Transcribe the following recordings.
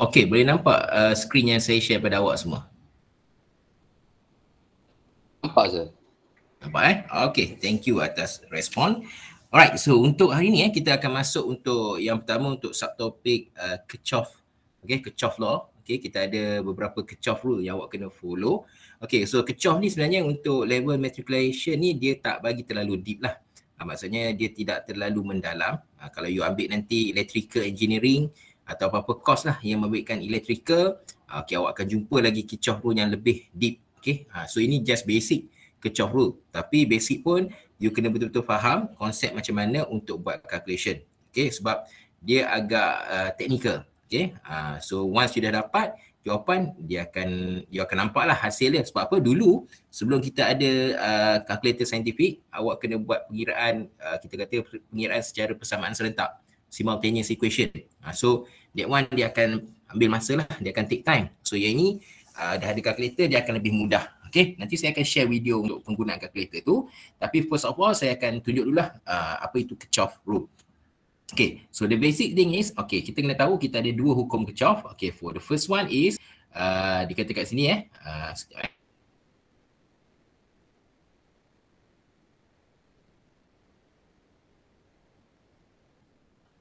Okey, boleh nampak skrin yang saya share pada awak semua? Nampak Sir. Nampak Okay, thank you atas respon. Alright, so untuk hari ni kita akan masuk untuk yang pertama untuk subtopik Kirchhoff. Okay, Kirchhoff law. Okay, kita ada beberapa Kirchhoff rule yang awak kena follow. Okay, so Kirchhoff ni sebenarnya untuk level matriculation ni dia tak bagi terlalu deep lah. Maksudnya dia tidak terlalu mendalam. Kalau you ambil nanti electrical engineering atau apa-apa course lah yang memberikan electrical, okay, awak akan jumpa lagi Kirchhoff rule yang lebih deep. Okay, so ini just basic Kirchhoff rule. Tapi basic pun you kena betul-betul faham konsep macam mana untuk buat calculation. Okay, sebab dia agak technical. Okay, so once you dah dapat jawapan, you akan nampak lah hasil dia. Sebab apa? Dulu sebelum kita ada calculator saintifik, awak kena buat pengiraan, kita kata pengiraan secara persamaan serentak, simultaneous equation. So that one dia akan ambil masa lah, dia akan take time. So yang ini dah ada calculator, dia akan lebih mudah. Okay, nanti saya akan share video untuk penggunaan calculator tu. Tapi first of all, saya akan tunjuk dulu lah apa itu Kirchhoff rule. Okay, so the basic thing is, okay, kita kena tahu kita ada dua hukum Kirchhoff. Okay, for the first one is, dikata kat sini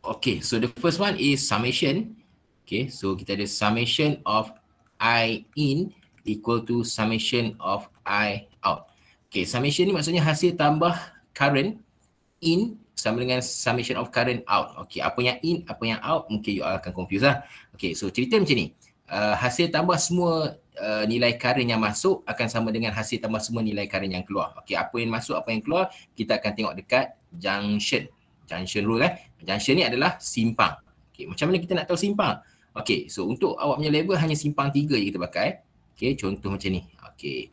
okay, so the first one is summation. Okay, so kita ada summation of I in equal to summation of I out. Okay, summation ni maksudnya hasil tambah current in sama dengan summation of current out. Okay, apa yang in, apa yang out, mungkin you akan confuse lah. Okay, so cerita macam ni. Hasil tambah semua nilai current yang masuk akan sama dengan hasil tambah semua nilai current yang keluar. Okay, apa yang masuk, apa yang keluar, kita akan tengok dekat junction. Junction rule Junction ni adalah simpang. Okay, macam mana kita nak tahu simpang? Okay, so untuk awak punya level hanya simpang 3 je kita pakai. Okay, contoh macam ni. Okay.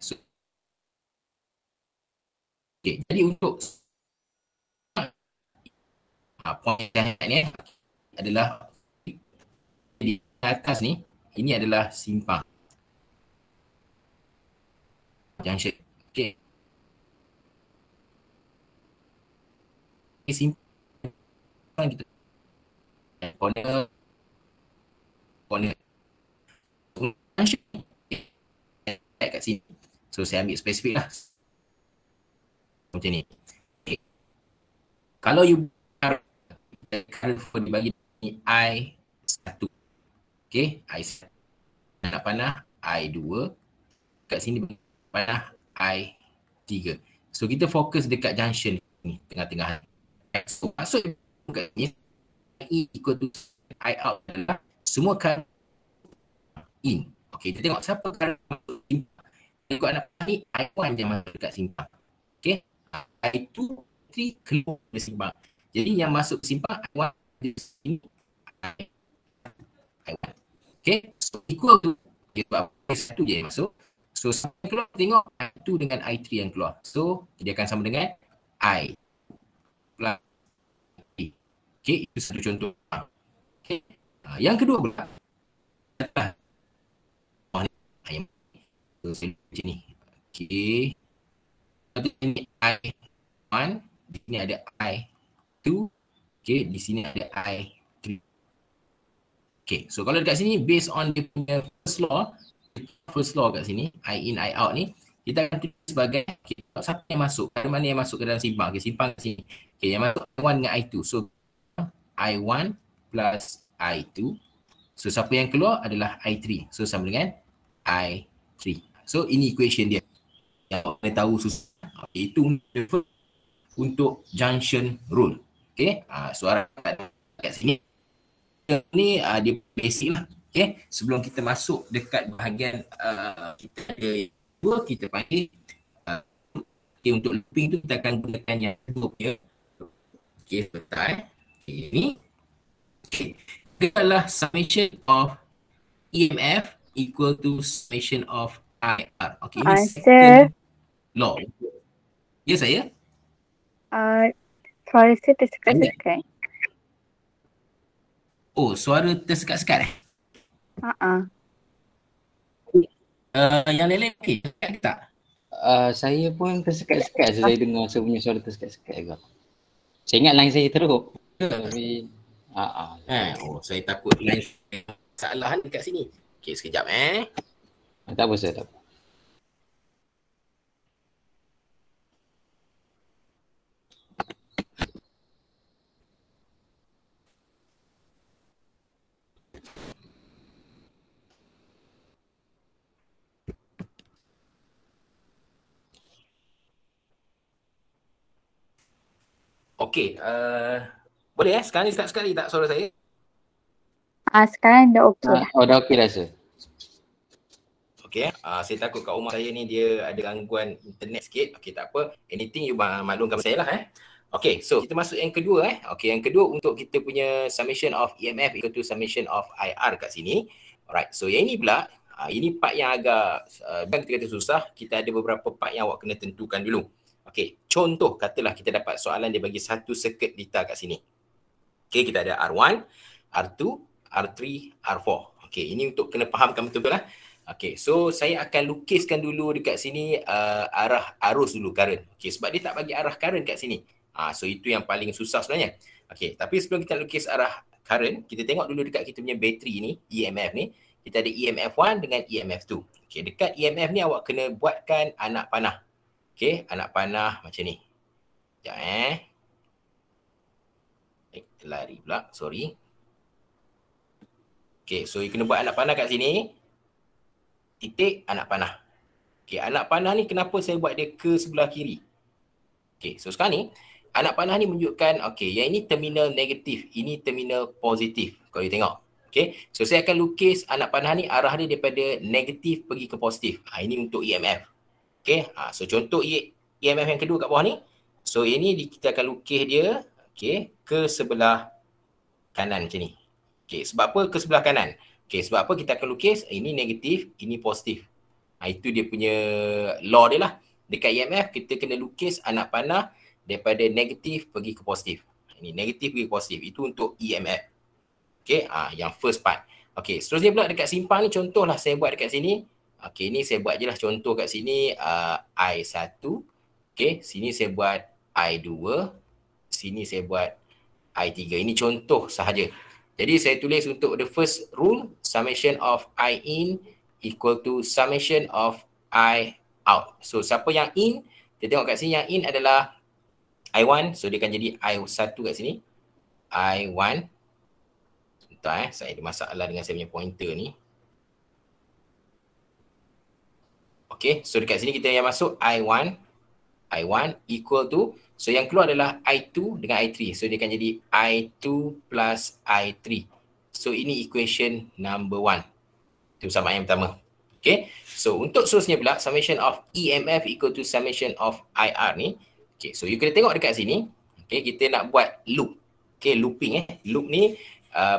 So, okay, jadi untuk point ni adalah di atas ni, ini adalah simpang. Junction. Okay. Simpang kita corner junction kat sini. So saya ambil spesifik lah macam ni. Okay. Kalau you dibagi I1, okay, I1 nak panah I2, kat sini panah I3. So kita fokus dekat junction ni, tengah-tengah. So maksud kat ni I equal to I out adalah semua current in. Okay, kita tengok siapa current masuk simpang. Ikut anak ni I1 je masuk dekat simpang. Okay, I2, I3 keluar dari simpang. Jadi yang masuk simpang I1 di sini I1. Okay, so equal to I1 je yang masuk. So sampai keluar tengok I2 dengan I3 yang keluar. So dia akan sama dengan I plus I. Okay, itu satu contoh. Okay, yang kedua pula macam ni. Okay, ini I1, di sini ada I2, okay, di sini ada I3. Okay, so kalau dekat sini based on dia punya first law kat sini, I in, I out ni, kita akan tulis sebagai, okay, siapa yang masuk, dari mana yang masuk ke dalam simpang. Okay, simpang kat sini. Okay, yang masuk I1 dengan I2. So, I1 plus I2. So, siapa yang keluar adalah I3. So, sama dengan I3. So, ini equation dia. Yang kita tahu susah. Okay, itu untuk junction rule. Okay, suara kat sini. Ni dia basic lah. Okay, sebelum kita masuk dekat bahagian kita ada dua, kita panggil okay, untuk looping tu kita akan gunakan yang dua punya. Okay, betul. Okay, ini. Okay, itu adalah summation of EMF equal to summation of IR. Okay, ini second law. Ya, saya? Suara saya tersekat-sekat. Oh, suara tersekat-sekat Yang lain-lain okey ke tak? Saya pun tersekat-sekat saya dengar saya punya suara tersekat-sekat juga. Saya ingat line saya teruk. Tapi Oh, saya takut line masalah dekat sini. Okey, sekejap tak apa saya tak apa. Okey, boleh sekarang ni start sekali tak suara saya? Sekarang dah okey dah. Oh dah okey dah sir. Okey, saya takut kat rumah saya ni dia ada gangguan internet sikit. Okey, tak apa. Anything you maklumkan saya lah Okey, so kita masuk yang kedua Okey, yang kedua untuk kita punya summation of EMF equal to summation of IR kat sini. Alright, so yang ini pula, ini part yang agak dan kita kata susah. Kita ada beberapa part yang awak kena tentukan dulu. Okey, contoh katalah kita dapat soalan dia bagi satu circuit data kat sini. Okey, kita ada R1, R2, R3, R4. Okey, ini untuk kena fahamkan betul-betul lah. Okey, so saya akan lukiskan dulu dekat sini arah arus dulu current. Okey, sebab dia tak bagi arah current kat sini. So itu yang paling susah sebenarnya. Okey, tapi sebelum kita lukis arah current, kita tengok dulu dekat kita punya bateri ni, EMF ni. Kita ada EMF1 dengan EMF2. Okey, dekat EMF ni awak kena buatkan anak panah. Okey, anak panah macam ni. Sekejap lari pula, sorry. Okey, so you kena buat anak panah kat sini. Titik anak panah. Okey, anak panah ni kenapa saya buat dia ke sebelah kiri? Okey, so sekarang ni anak panah ni menunjukkan okey, yang ini terminal negatif, ini terminal positif. Kalau you tengok. Okey, so saya akan lukis anak panah ni arah dia daripada negatif pergi ke positif. Ini untuk EMF. Okey, so contoh EMF yang kedua kat bawah ni. So ini kita akan lukis dia okey ke sebelah kanan macam ni. Okey, sebab apa ke sebelah kanan? Okey, sebab apa kita akan lukis ini negatif, ini positif. Itu dia punya law dia lah. Dekat EMF kita kena lukis anak panah daripada negatif pergi ke positif. Ini negatif pergi ke positif. Itu untuk EMF. Okey, yang first part. Okey, seterusnya pula dekat simpang ni contohlah saya buat dekat sini. Okey, ni saya buat je lah contoh kat sini I1. Okey, sini saya buat I2. Sini saya buat I3. Ini contoh sahaja. Jadi saya tulis untuk the first rule, summation of I in equal to summation of I out. So siapa yang in, kita tengok kat sini yang in adalah I1. So dia akan jadi I1 kat sini. I1. Sebentar saya ada masalah dengan saya punya pointer ni. Okay, so dekat sini kita yang masuk I1 equal to, so yang keluar adalah I2 dengan I3. So dia akan jadi I2 plus I3. So ini equation number 1. Itu persamaan yang pertama. Okay, so untuk seterusnya pula, summation of EMF equal to summation of IR ni. Okay, so you kena tengok dekat sini. Okay, kita nak buat loop. Okay, looping Loop ni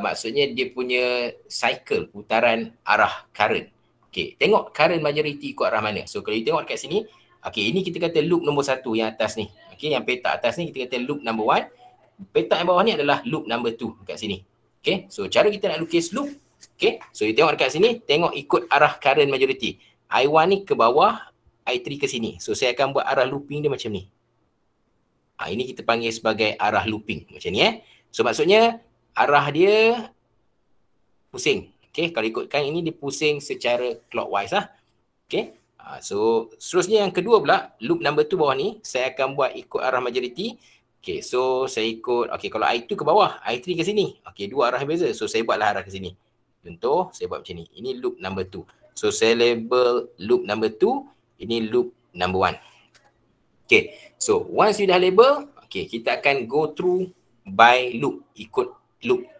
maksudnya dia punya cycle, putaran arah current. Okay, tengok current majority ikut arah mana. So kalau you tengok dekat sini, okay, ini kita kata loop nombor 1 yang atas ni. Okay, yang petak atas ni kita kata loop number 1. Petak yang bawah ni adalah loop number 2 dekat sini. Okay, so cara kita nak lukis loop. Okay, so you tengok dekat sini, tengok ikut arah current majority. I1 ni ke bawah, I3 ke sini. So saya akan buat arah looping dia macam ni. Ini kita panggil sebagai arah looping. Macam ni So maksudnya arah dia pusing. Okay, kalau ikutkan ini dia pusing secara clockwise lah. Okay. So seterusnya yang kedua pula, loop number 2 bawah ni, saya akan buat ikut arah majority. Okay, so saya ikut, okay, kalau I2 ke bawah, I3 ke sini. Okay, dua arah beza. So saya buatlah arah ke sini. Contoh, saya buat macam ni. Ini loop number 2. So saya label loop number 2, ini loop number 1. Okay, so once you dah label, okay, kita akan go through by loop, ikut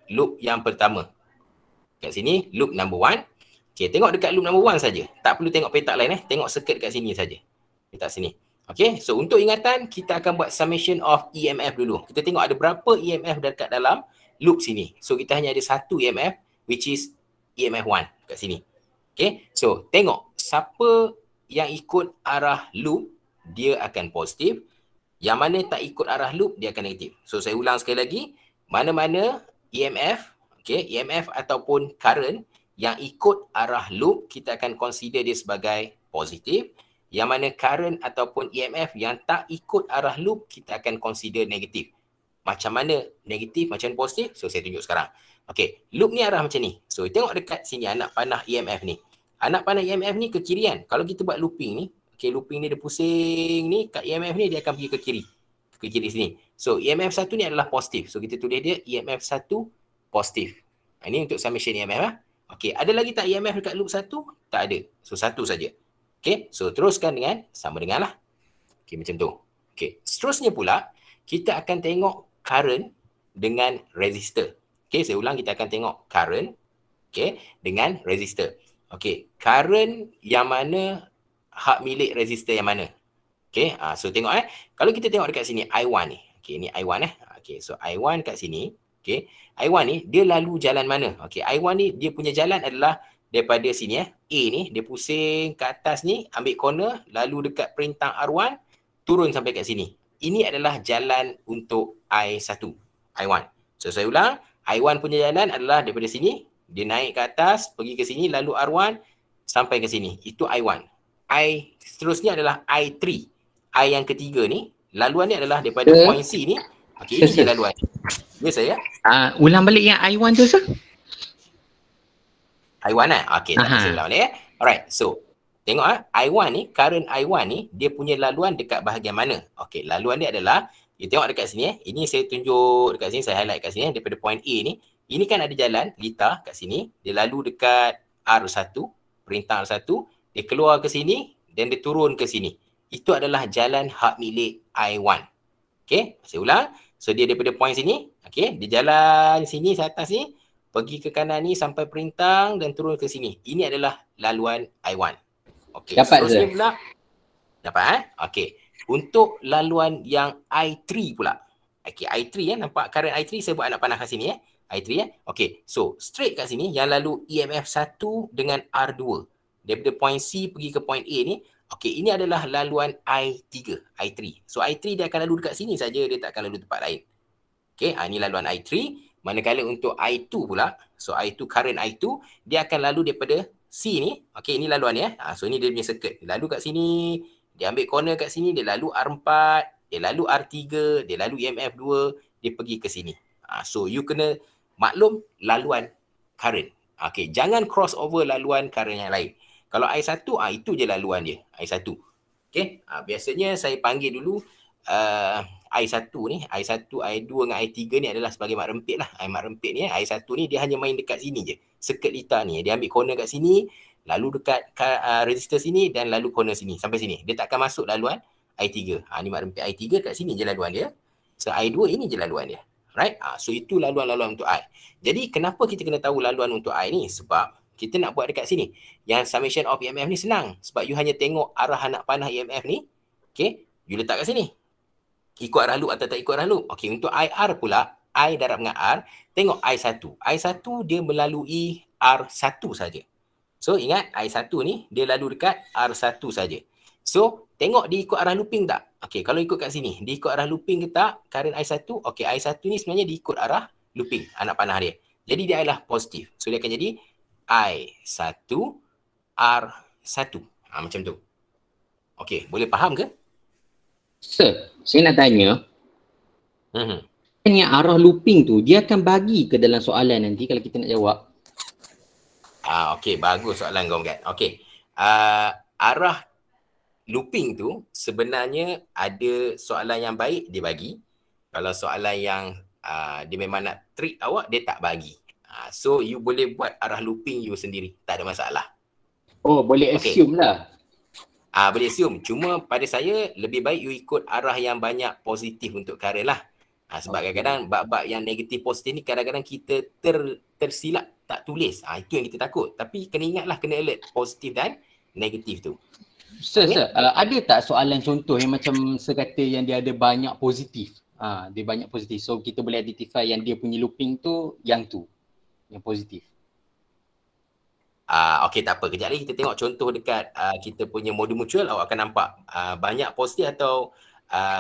loop yang pertama. Kat sini, loop number 1. Okay, tengok dekat loop number 1 saja. Tak perlu tengok petak lain Tengok circuit kat sini saja. Petak sini. Okay, so untuk ingatan, kita akan buat summation of EMF dulu. Kita tengok ada berapa EMF dekat dalam loop sini. So kita hanya ada satu EMF, which is EMF 1 kat sini. Okay, so tengok siapa yang ikut arah loop, dia akan positif. Yang mana tak ikut arah loop, dia akan negatif. So saya ulang sekali lagi, mana-mana EMF, okay, EMF ataupun current yang ikut arah loop kita akan consider dia sebagai positif. Yang mana current ataupun EMF yang tak ikut arah loop kita akan consider negatif. Macam mana negatif, macam mana positif? So saya tunjuk sekarang. Okey, loop ni arah macam ni. So tengok dekat sini anak panah EMF ni. Anak panah EMF ni ke kiri kan. Kalau kita buat looping ni, okey, looping ni dia pusing ni, kat EMF ni dia akan pergi ke kiri. Ke kiri sini. So EMF 1 ni adalah positif. So kita tulis dia EMF 1 positif. Ini untuk summation EMF lah. Okey, ada lagi tak EMF dekat loop 1? Tak ada. So satu saja. Okey, so teruskan dengan sama dengan lah. Okey, macam tu. Okey, seterusnya pula kita akan tengok current dengan resistor. Okey, saya ulang, kita akan tengok current, okey, dengan resistor. Okey, current yang mana hak milik resistor yang mana? Okey, so tengok kalau kita tengok dekat sini I1 ni. Okey, ni I1 Okey, so I1 kat sini, okey. I1 ni dia lalu jalan mana? Okey, I1 ni dia punya jalan adalah daripada sini A ni dia pusing ke atas ni, ambil corner, lalu dekat perintah R1 turun sampai kat sini. Ini adalah jalan untuk I1, I1. So saya ulang, I1 punya jalan adalah daripada sini, dia naik ke atas, pergi ke sini, lalu R1 sampai ke sini. Itu I1. Seterusnya adalah I3. I yang ketiga ni, laluan ni adalah daripada point C ni. Okey, ini je laluan. Ya saya. Ulang balik yang I1 tu, sir. I1 Okey, tak saya ulang balik Alright, so tengok I1 ni, current I1 ni dia punya laluan dekat bahagian mana? Okey, laluan dia adalah, you tengok dekat sini ini saya tunjuk dekat sini, saya highlight kat sini daripada point A ni. Ini kan ada jalan litar kat sini, dia lalu dekat R1, perintah R1, dia keluar ke sini dan dia turun ke sini. Itu adalah jalan hak milik I1. Okey, saya ulang. So dia daripada point sini, okey, dia jalan sini ke atas ni, pergi ke kanan ni sampai perintang dan turun ke sini. Ini adalah laluan I1. Okey, seterusnya pula. Dapat Okey. Untuk laluan yang I3 pula. Okey, I3 nampak current I3 saya buat anak panah kat sini I3 Okey, so straight kat sini yang lalu EMF 1 dengan R2. Daripada point C pergi ke point A ni. Okey, ini adalah laluan I3. So I3 dia akan lalu dekat sini saja, dia tak akan lalu tempat lain. Okey, ini laluan I3. Manakala untuk I2 pula, so I2, current I2, dia akan lalu daripada C ni. Okey, ini laluan ni so ini dia punya circuit. Dia lalu kat sini, dia ambil corner kat sini, dia lalu R4, dia lalu R3, dia lalu EMF 2, dia pergi ke sini. So you kena maklum laluan current. Okey, jangan cross over laluan current yang lain. Kalau I1, itu je laluan dia, I1. Okey, biasanya saya panggil dulu I1 ni, I1, I2 dengan I3 ni adalah sebagai mak rempit lah. Mak rempit ni, I1 ni dia hanya main dekat sini je. Circuit litar ni, dia ambil corner kat sini, lalu dekat resistor sini dan lalu corner sini, sampai sini. Dia tak akan masuk laluan I3. Ni mak rempit I3 kat sini je laluan dia. So I2 ini je laluan dia. Right? So itu laluan-laluan untuk I. Jadi kenapa kita kena tahu laluan untuk I ni? Sebab kita nak buat dekat sini. Yang summation of EMF ni senang. Sebab you hanya tengok arah anak panah EMF ni. Okay, you letak kat sini. Ikut arah loop atau tak ikut arah loop. Okey, untuk IR pula, I darab dengan R, tengok I1. I1 dia melalui R1 saja. So ingat I1 ni dia lalu dekat R1 saja. So tengok dia ikut arah looping tak? Okey, kalau ikut kat sini, dia ikut arah looping ke tak? Current I1, okey, I1 ni sebenarnya dia ikut arah looping anak panah dia. Jadi dia adalah positif. So dia akan jadi I1 R1. Macam tu. Okey, boleh faham ke? Sir, saya nak tanya. Yang arah looping tu, dia akan bagi ke dalam soalan nanti kalau kita nak jawab? Okey, bagus soalan kau kan. Okey. Arah looping tu sebenarnya ada soalan yang baik dia bagi. Kalau soalan yang dia memang nak trick awak, dia tak bagi. So you boleh buat arah looping you sendiri, tak ada masalah. Oh, boleh assume lah. Boleh assume. Cuma pada saya lebih baik you ikut arah yang banyak positif untuk current lah. Sebab kadang-kadang bab-bab yang negatif positif ni kadang-kadang kita tersilap tak tulis. Itu yang kita takut. Tapi kena ingatlah, kena alert positif dan negatif tu. Sir, ada tak soalan contoh yang macam sekata yang dia ada banyak positif? Dia banyak positif. So kita boleh identify yang dia punya looping tu, yang positif. Okey, tak apa. Kejap lagi kita tengok contoh dekat kita punya modul mutual, awak akan nampak banyak positif atau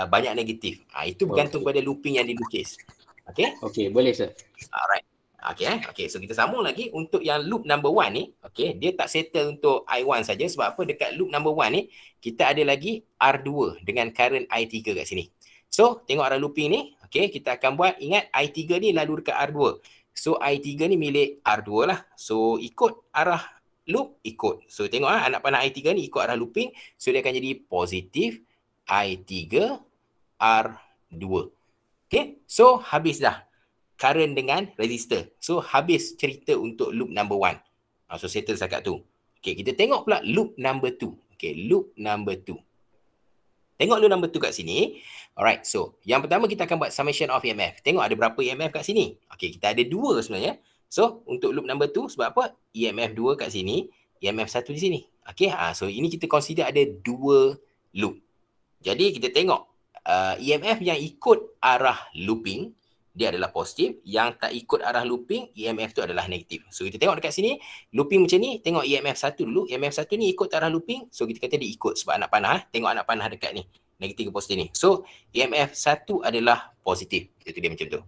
banyak negatif. Itu bergantung pada looping yang dilukis. Okey? Okey, boleh sir. Alright. Okey, so kita sambung lagi untuk yang loop number 1 ni. Okey, dia tak settle untuk I1 saja sebab apa? Dekat loop number 1 ni kita ada lagi R2 dengan current I3 kat sini. So, tengok arah looping ni. Okey, kita akan buat, ingat I3 ni lalu dekat R2. So, I3 ni milik R2 lah. So, ikut arah loop, ikut. So, tengok anak panah I3 ni ikut arah looping. So, dia akan jadi positif I3 R2. Okey, so habis dah current dengan resistor. So, habis cerita untuk loop number 1. So, settle setakat tu. Okey, kita tengok pula loop number 2. Okey, loop number 2. Tengok loop number 2 kat sini. Alright, so yang pertama kita akan buat summation of EMF. Tengok ada berapa EMF kat sini. Okey, kita ada 2 sebenarnya. So, untuk loop number 2 sebab apa? EMF 2 kat sini, EMF 1 di sini. Okey, so ini kita consider ada 2 loop. Jadi, kita tengok EMF yang ikut arah looping, dia adalah positif. Yang tak ikut arah looping, EMF tu adalah negatif. So, kita tengok dekat sini, looping macam ni, tengok EMF 1 dulu. EMF 1 ni ikut arah looping. So, kita kata dia ikut sebab anak panah. Tengok anak panah dekat ni. Negatif ke positif ni. So, EMF 1 adalah positif. Itu dia macam tu.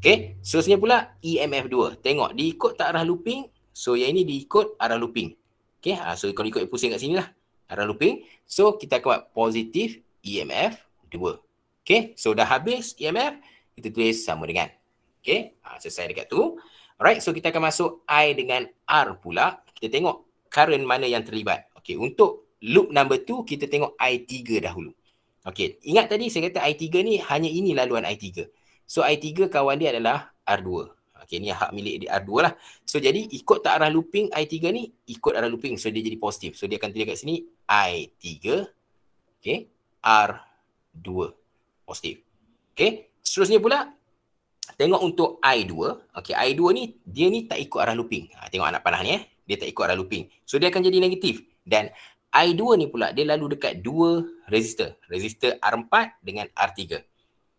Okay. Seterusnya pula, EMF 2. Tengok, dia ikut tak arah looping. So, yang ini diikut arah looping. Okay. So, kalau ikut pusing kat sini lah. Arah looping. So, kita akan buat positif EMF 2. Okay. So, dah habis EMF. Kita tulis sama dengan. Okay. Selesai dekat tu. Alright. So, kita akan masuk I dengan R pula. Kita tengok current mana yang terlibat. Okay. Untuk loop number 2, kita tengok I3 dahulu. Okay. Ingat tadi saya kata I3 ni hanya ini laluan I3. So, I3 kawan dia adalah R2. Okay. Ni hak milik dia R2 lah. So, jadi ikut tak arah looping I3 ni, ikut arah looping. So, dia jadi positif. So, dia akan tulis kat sini I3. Okay. R2. Positif. Okay. Seterusnya pula, tengok untuk I2. Okay, I2 ni, dia ni tak ikut arah looping. Tengok anak panah ni dia tak ikut arah looping. So, dia akan jadi negatif. Dan I2 ni pula, dia lalu dekat 2 resistor. Resistor R4 dengan R3.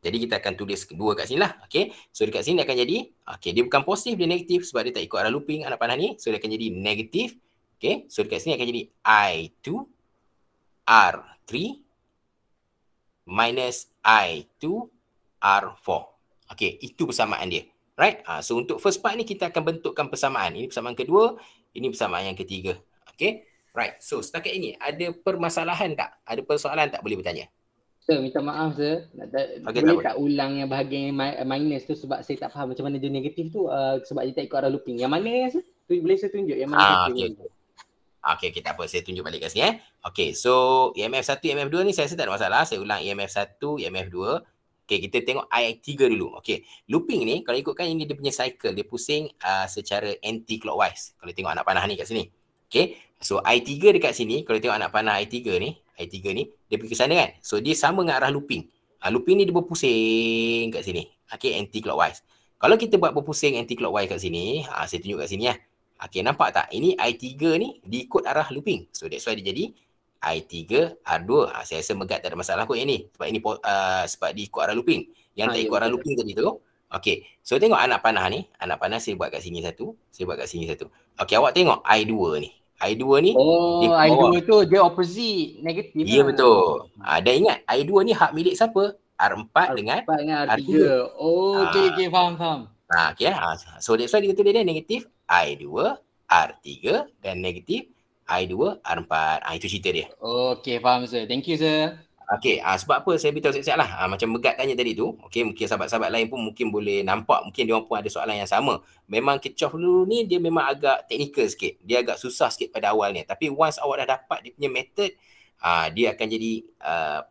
Jadi, kita akan tulis kedua kat sini lah. Okay, so dekat sini dia akan jadi, okay, dia bukan positif, dia negatif sebab dia tak ikut arah looping anak panah ni. So, dia akan jadi negatif. Okay, so dekat sini akan jadi I2 R3 minus I2 R4. Okey, itu persamaan dia. Right? So untuk first part ni kita akan bentukkan persamaan. Ini persamaan kedua, ini persamaan yang ketiga. Okey. Right. So setakat ini ada permasalahan tak? Ada persoalan tak, boleh bertanya? Sir, minta maaf sir. Okay, boleh tak ulang yang bahagian minus tu sebab saya tak faham macam mana dia negatif tu sebab dia tak ikut arah looping. Yang mana ya sir? Boleh saya tunjuk yang mana satu? Okey, tak apa. Saya tunjuk balik kat sini. Okey, so EMF 1, EMF 2 ni saya rasa tak ada masalah. Saya ulang EMF 1, EMF 2. Okey, kita tengok I3 dulu. Okey, looping ni kalau ikutkan ini dia punya cycle, dia pusing secara anti-clockwise. Kalau tengok anak panah ni kat sini. Okey, so I3 dekat sini, kalau tengok anak panah I3 ni, dia pergi ke sana kan. So dia sama dengan arah looping. Looping ni dia berpusing kat sini. Okey, anti-clockwise. Kalau kita buat berpusing anti-clockwise kat sini, saya tunjuk kat sini lah. Okey, nampak tak? Ini I3 ni diikut arah looping. So that's why dia jadi I3 R2. Saya rasa megat tak ada masalah kot yang ni. Sebab ini sebab dia ikut arah looping. Yang tak ikut arah looping tadi tu. Okey. So tengok anak panah ni. Anak panah saya buat kat sini satu. Saya buat kat sini satu. Okey, awak tengok I2 ni. I2 ni. Oh, I2 tu dia opposite. Negatif. Ya, betul. Dan ingat I2 ni hak milik siapa? R4 dengan R3. Oh, okey, faham. Okey. So that's why dia tulis dia negatif I2 R3 dan negatif I2 R4. Itu cerita dia. Okey, faham sir. Thank you sir. Okey, sebab apa saya beritahu siap-siap lah. Macam Megat tanya tadi tu. Okey, mungkin sahabat-sahabat lain pun mungkin boleh nampak. Mungkin dia pun ada soalan yang sama. Memang Kirchhoff dulu ni dia memang agak teknikal sikit. Dia agak susah sikit pada awalnya. Tapi once awak dah dapat dia punya method, dia akan jadi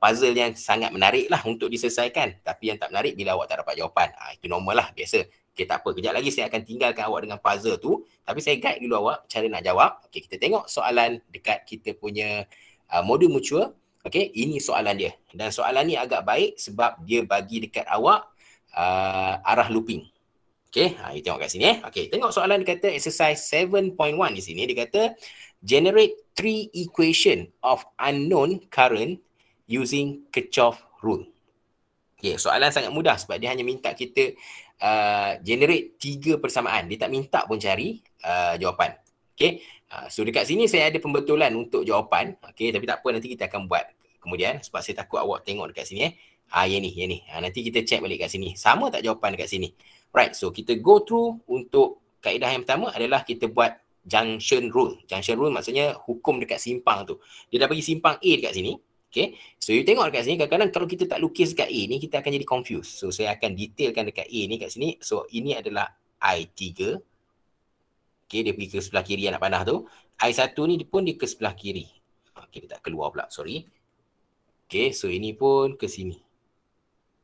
puzzle yang sangat menarik lah untuk diselesaikan. Tapi yang tak menarik bila awak tak dapat jawapan. Itu normal lah, biasa. Okey, tak apa. Kejap lagi saya akan tinggalkan awak dengan puzzle tu. Tapi saya guide dulu awak cara nak jawab. Okey, kita tengok soalan dekat kita punya modul mutual. Okey, ini soalan dia. Dan soalan ni agak baik sebab dia bagi dekat awak arah looping. Okey, you tengok kat sini. Okey, tengok soalan dia kata exercise 7.1 di sini. Dia kata generate 3 equation of unknown current using Kirchhoff rule. Okey, soalan sangat mudah sebab dia hanya minta kita generate 3 persamaan. Dia tak minta pun cari jawapan. Okey. So dekat sini saya ada pembetulan untuk jawapan. Okey, tapi tak apa, nanti kita akan buat kemudian sebab saya takut awak tengok dekat sini. Yang ni. Nanti kita check balik kat sini. Sama tak jawapan dekat sini? Right, so kita go through untuk kaedah yang pertama adalah kita buat junction rule. Junction rule maksudnya hukum dekat simpang tu. Dia dah bagi simpang A dekat sini. Okay, so you tengok dekat sini kadang-kadang kalau kita tak lukis dekat A ni kita akan jadi confused. So saya akan detailkan dekat A ni kat sini. So ini adalah I3. Okay, dia pergi ke sebelah kiri anak panah tu. I1 ni pun dia ke sebelah kiri. Okay, dia tak keluar pula, sorry. Okay, so ini pun ke sini.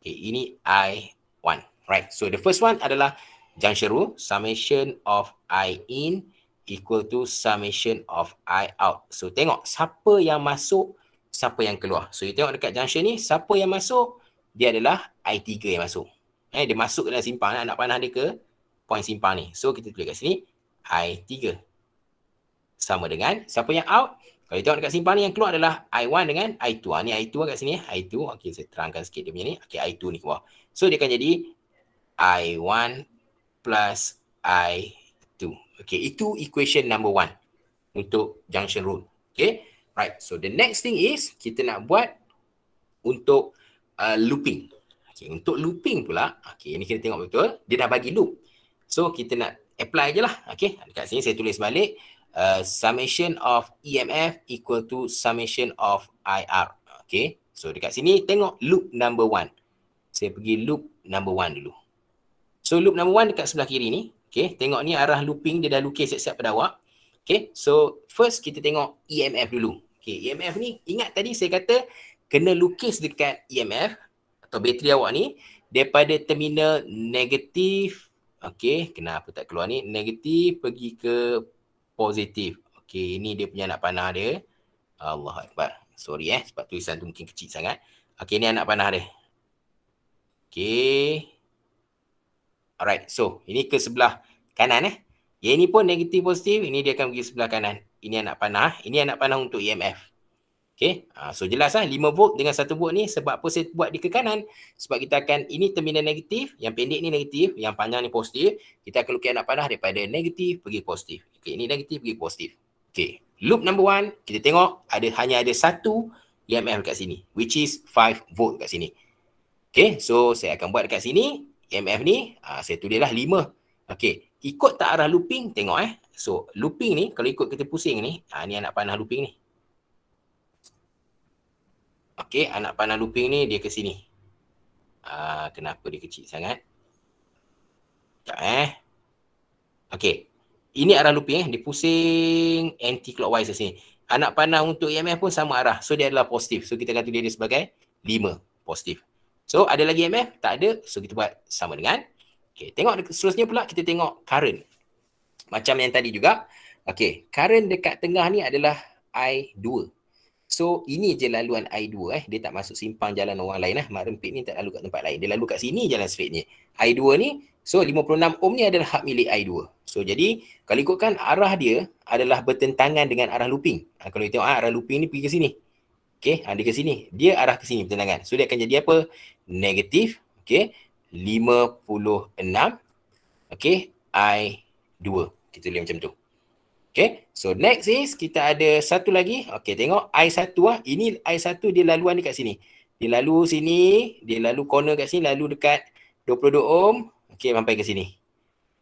Okay, ini I1. Right, so the first one adalah junction rule. Summation of I in equal to summation of I out. So tengok siapa yang masuk, siapa yang keluar. So you tengok dekat junction ni, siapa yang masuk, dia adalah I3 yang masuk. Dia masuk dalam simpang, anak panah dia ke point simpang ni. So kita tulis kat sini, I3. Sama dengan siapa yang out. Kalau you tengok dekat simpang ni yang keluar adalah I1 dengan I2. Ni I2 kat sini, I2. Okay, saya terangkan sikit dia punya ni. Okay, I2 ni keluar. So dia akan jadi I1 plus I2. Okay, itu equation number 1 untuk junction rule. Okay, right. So the next thing is kita nak buat untuk looping. Okay, untuk looping pula, okay, ini kita tengok betul. Dia dah bagi loop. So kita nak apply je lah. Okay, dekat sini saya tulis balik. Summation of EMF equal to summation of IR. Okay, so dekat sini tengok loop number 1. Saya pergi loop number 1 dulu. So loop number 1 dekat sebelah kiri ni. Okay, tengok ni arah looping dia dah lukis siap-siap pada awak. Okay, so first kita tengok EMF dulu. Okay, EMF ni ingat tadi saya kata kena lukis dekat EMF atau bateri awak ni daripada terminal negatif. Okay, kenapa tak keluar ni? Negatif pergi ke positif. Okay, ini dia punya anak panah dia. Allah Akbar. Sorry sebab tulisan tu mungkin kecil sangat. Okay, ni anak panah dia. Okay. Alright, so ini ke sebelah kanan Yang ini pun negatif positif, ini dia akan pergi sebelah kanan. Ini anak panah, ini anak panah untuk EMF. Okay, so jelas 5 volt dengan 1 volt ni sebab apa saya buat dia ke kanan? Sebab kita akan, ini terminal negatif, yang pendek ni negatif, yang panjang ni positif. Kita akan lukis anak panah daripada negatif pergi positif. Okay, ini negatif pergi positif. Okay, loop number 1, kita tengok hanya ada satu EMF dekat sini, which is 5 volt dekat sini. Okay, so saya akan buat dekat sini, EMF ni, saya tulislah 5. Okay, ikut tak arah looping, tengok So, looping ni, kalau ikut kita pusing ni, ni anak panah looping ni. Okay, anak panah looping ni dia ke sini. Kenapa dia kecil sangat? Sekejap Okay, ini arah looping dia pusing anti-clockwise ke sini. Anak panah untuk EMF pun sama arah. So, dia adalah positif. So, kita akan tulis dia sebagai 5, positif. So, ada lagi EMF? Tak ada. So, kita buat sama dengan. Okay, tengok seterusnya pula kita tengok current. Macam yang tadi juga. Okay, current dekat tengah ni adalah I2. So, ini je laluan I2 Dia tak masuk simpang jalan orang lain Mak Rempit ni tak lalu kat tempat lain. Dia lalu kat sini jalan straight ni. I2 ni, so 56 ohm ni adalah hak milik I2. So, jadi kalau ikutkan arah dia adalah bertentangan dengan arah looping. Kalau kita tengok arah looping ni pergi ke sini. Okay, dia ke sini. Dia arah ke sini bertentangan. So, dia akan jadi apa? Negatif. Okay, 56. Okay, I2. Kita tulis macam tu. Okay, so next is kita ada satu lagi. Okay, tengok I1 Ini I1 dia laluan dekat sini. Dia lalu sini, dia lalu corner kat sini, lalu dekat 22 ohm. Okay, sampai ke sini.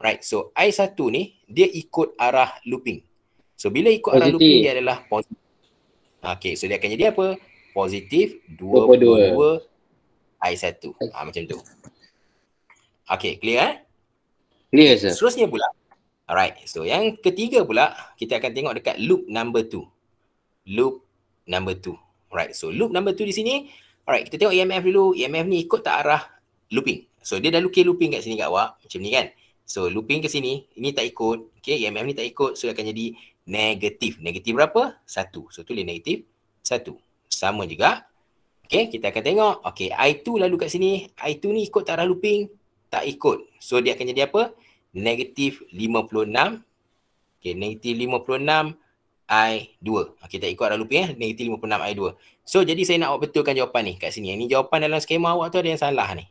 Right, so I1 ni dia ikut arah looping. So bila ikut arah looping dia adalah positif. Okay, so dia akan jadi apa? Positif 22 I1. Macam tu. Okay, clear Clear, sir. Seterusnya pula. Alright, so yang ketiga pula, kita akan tengok dekat loop number 2. Loop number 2. Alright, so loop number 2 di sini. Alright, kita tengok EMF dulu. EMF ni ikut tak arah looping. So, dia dah lukis looping kat sini kat awak. Macam ni kan. So, looping ke sini. Ini tak ikut. Okay, EMF ni tak ikut. So, akan jadi negatif. Negatif berapa? 1. So, tulis negatif 1. Sama juga. Okay, kita akan tengok. Okay, I2 lalu kat sini. I2 ni ikut tak arah looping? Tak ikut. So, dia akan jadi apa? Negatif 56. Okay, negatif 56 I2. Okay, tak ikut arah looping Negatif 56 I2. So, jadi saya nak awak betulkan jawapan ni kat sini. Ini jawapan dalam skema awak tu ada yang salah ni.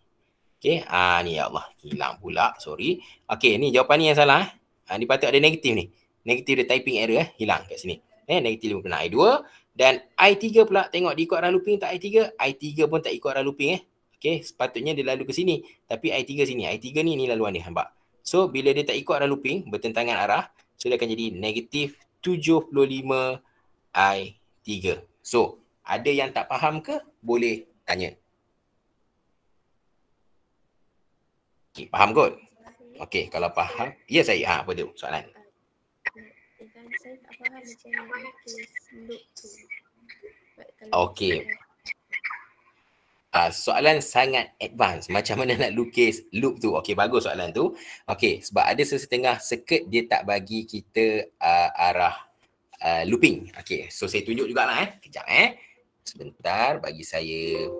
Okay, ni ya Allah. Hilang pula, sorry. Okay, ni jawapan ni yang salah. Ni patut ada negatif ni. Negatif dia typing error hilang kat sini. Negatif 56 I2. Dan I3 pula, tengok dia ikut arah looping tak I3? I3 pun tak ikut arah looping Okay, sepatutnya dia lalu ke sini. Tapi I3 sini. I3 ni laluan dia, nampak? So, bila dia tak ikut arah looping, bertentangan arah, so dia akan jadi negatif 75 I3. So, ada yang tak faham ke? Boleh tanya. Okay, faham kot? Okay, kalau faham. Ya saya, apa tu soalan? Saya tak faham macam mana kes loop tu. Okay. Soalan sangat advance. Macam mana nak lukis loop tu? Okey, bagus soalan tu. Okey, sebab ada sesetengah circuit dia tak bagi kita arah looping. Okey, so saya tunjuk jugalah Kejap Sebentar bagi saya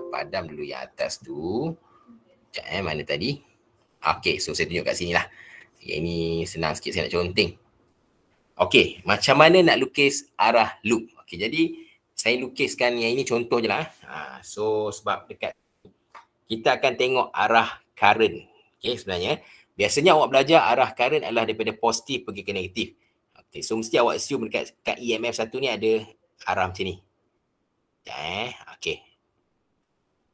padam dulu yang atas tu. Kejap mana tadi? Okey, so saya tunjuk kat sini lah. Yang ni senang sikit saya nak conteng. Okey, macam mana nak lukis arah loop? Okey, jadi saya lukiskan yang ini contoh je lah. So sebab dekat kita akan tengok arah current. Okay, sebenarnya biasanya awak belajar arah current adalah daripada positif pergi ke negatif. Okay, so mesti awak assume dekat EMF satu ni ada arah macam ni. Okay.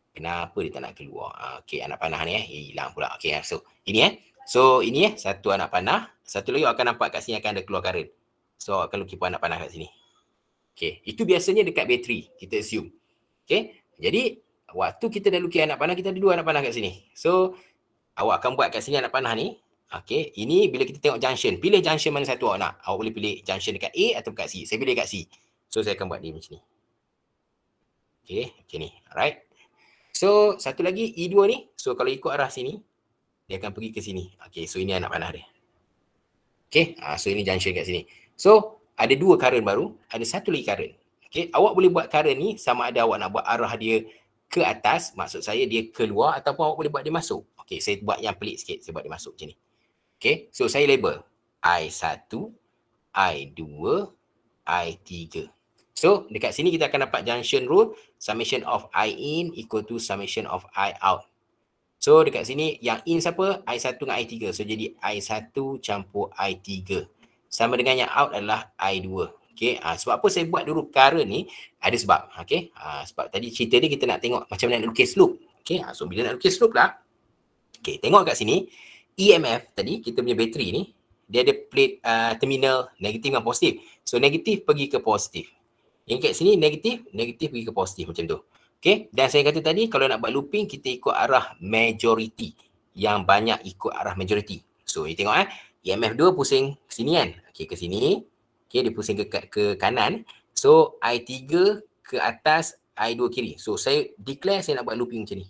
Kenapa dia tak nak keluar? Okay, anak panah ni hilang pula. Okay, so ini So ini satu anak panah. Satu lagi awak akan nampak kat sini akan ada keluar current. So awak akan lukis anak panah kat sini. Okay, itu biasanya dekat bateri, kita assume. Okay, jadi waktu kita dah lukis anak panah, kita ada dua anak panah kat sini. So, awak akan buat kat sini anak panah ni. Okay, ini bila kita tengok junction, pilih junction mana satu awak nak. Awak boleh pilih junction dekat A atau dekat C. Saya pilih dekat C. So, saya akan buat dia macam ni. Okay, macam ni. Alright. So, satu lagi E2 ni. So, kalau ikut arah sini, dia akan pergi ke sini. Okay, so ini anak panah dia. Okay, so ini junction kat sini. So, ada dua current baru, ada satu lagi current. Okay, awak boleh buat current ni sama ada awak nak buat arah dia ke atas, maksud saya dia keluar, ataupun awak boleh buat dia masuk. Okay, saya buat yang pelik sikit, saya buat dia masuk macam ni. Okay, so saya label I1, I2, I3. So, dekat sini kita akan dapat junction rule, summation of I in equal to summation of I out. So, dekat sini yang in siapa? I1 dengan I3. So, jadi I1 campur I3. Sama dengan yang out adalah I2. Okay, sebab apa saya buat dulu current ni? Ada sebab. Okay, sebab tadi cerita dia kita nak tengok macam mana nak lukis loop. Okay, so bila nak lukis loop lah. Okay, tengok kat sini. EMF tadi, kita punya bateri ni, dia ada plate terminal negatif dan positif. So, negatif pergi ke positif. Yang kat sini negatif, negatif pergi ke positif macam tu. Okay, dan saya kata tadi kalau nak buat looping, kita ikut arah majority. Yang banyak ikut arah majority. So, you tengok EMF 2 pusing ke sini kan. Okay, ke sini. Okay, dia pusing ke kanan. So, I3 ke atas, I2 kiri. So, saya declare saya nak buat looping macam ni.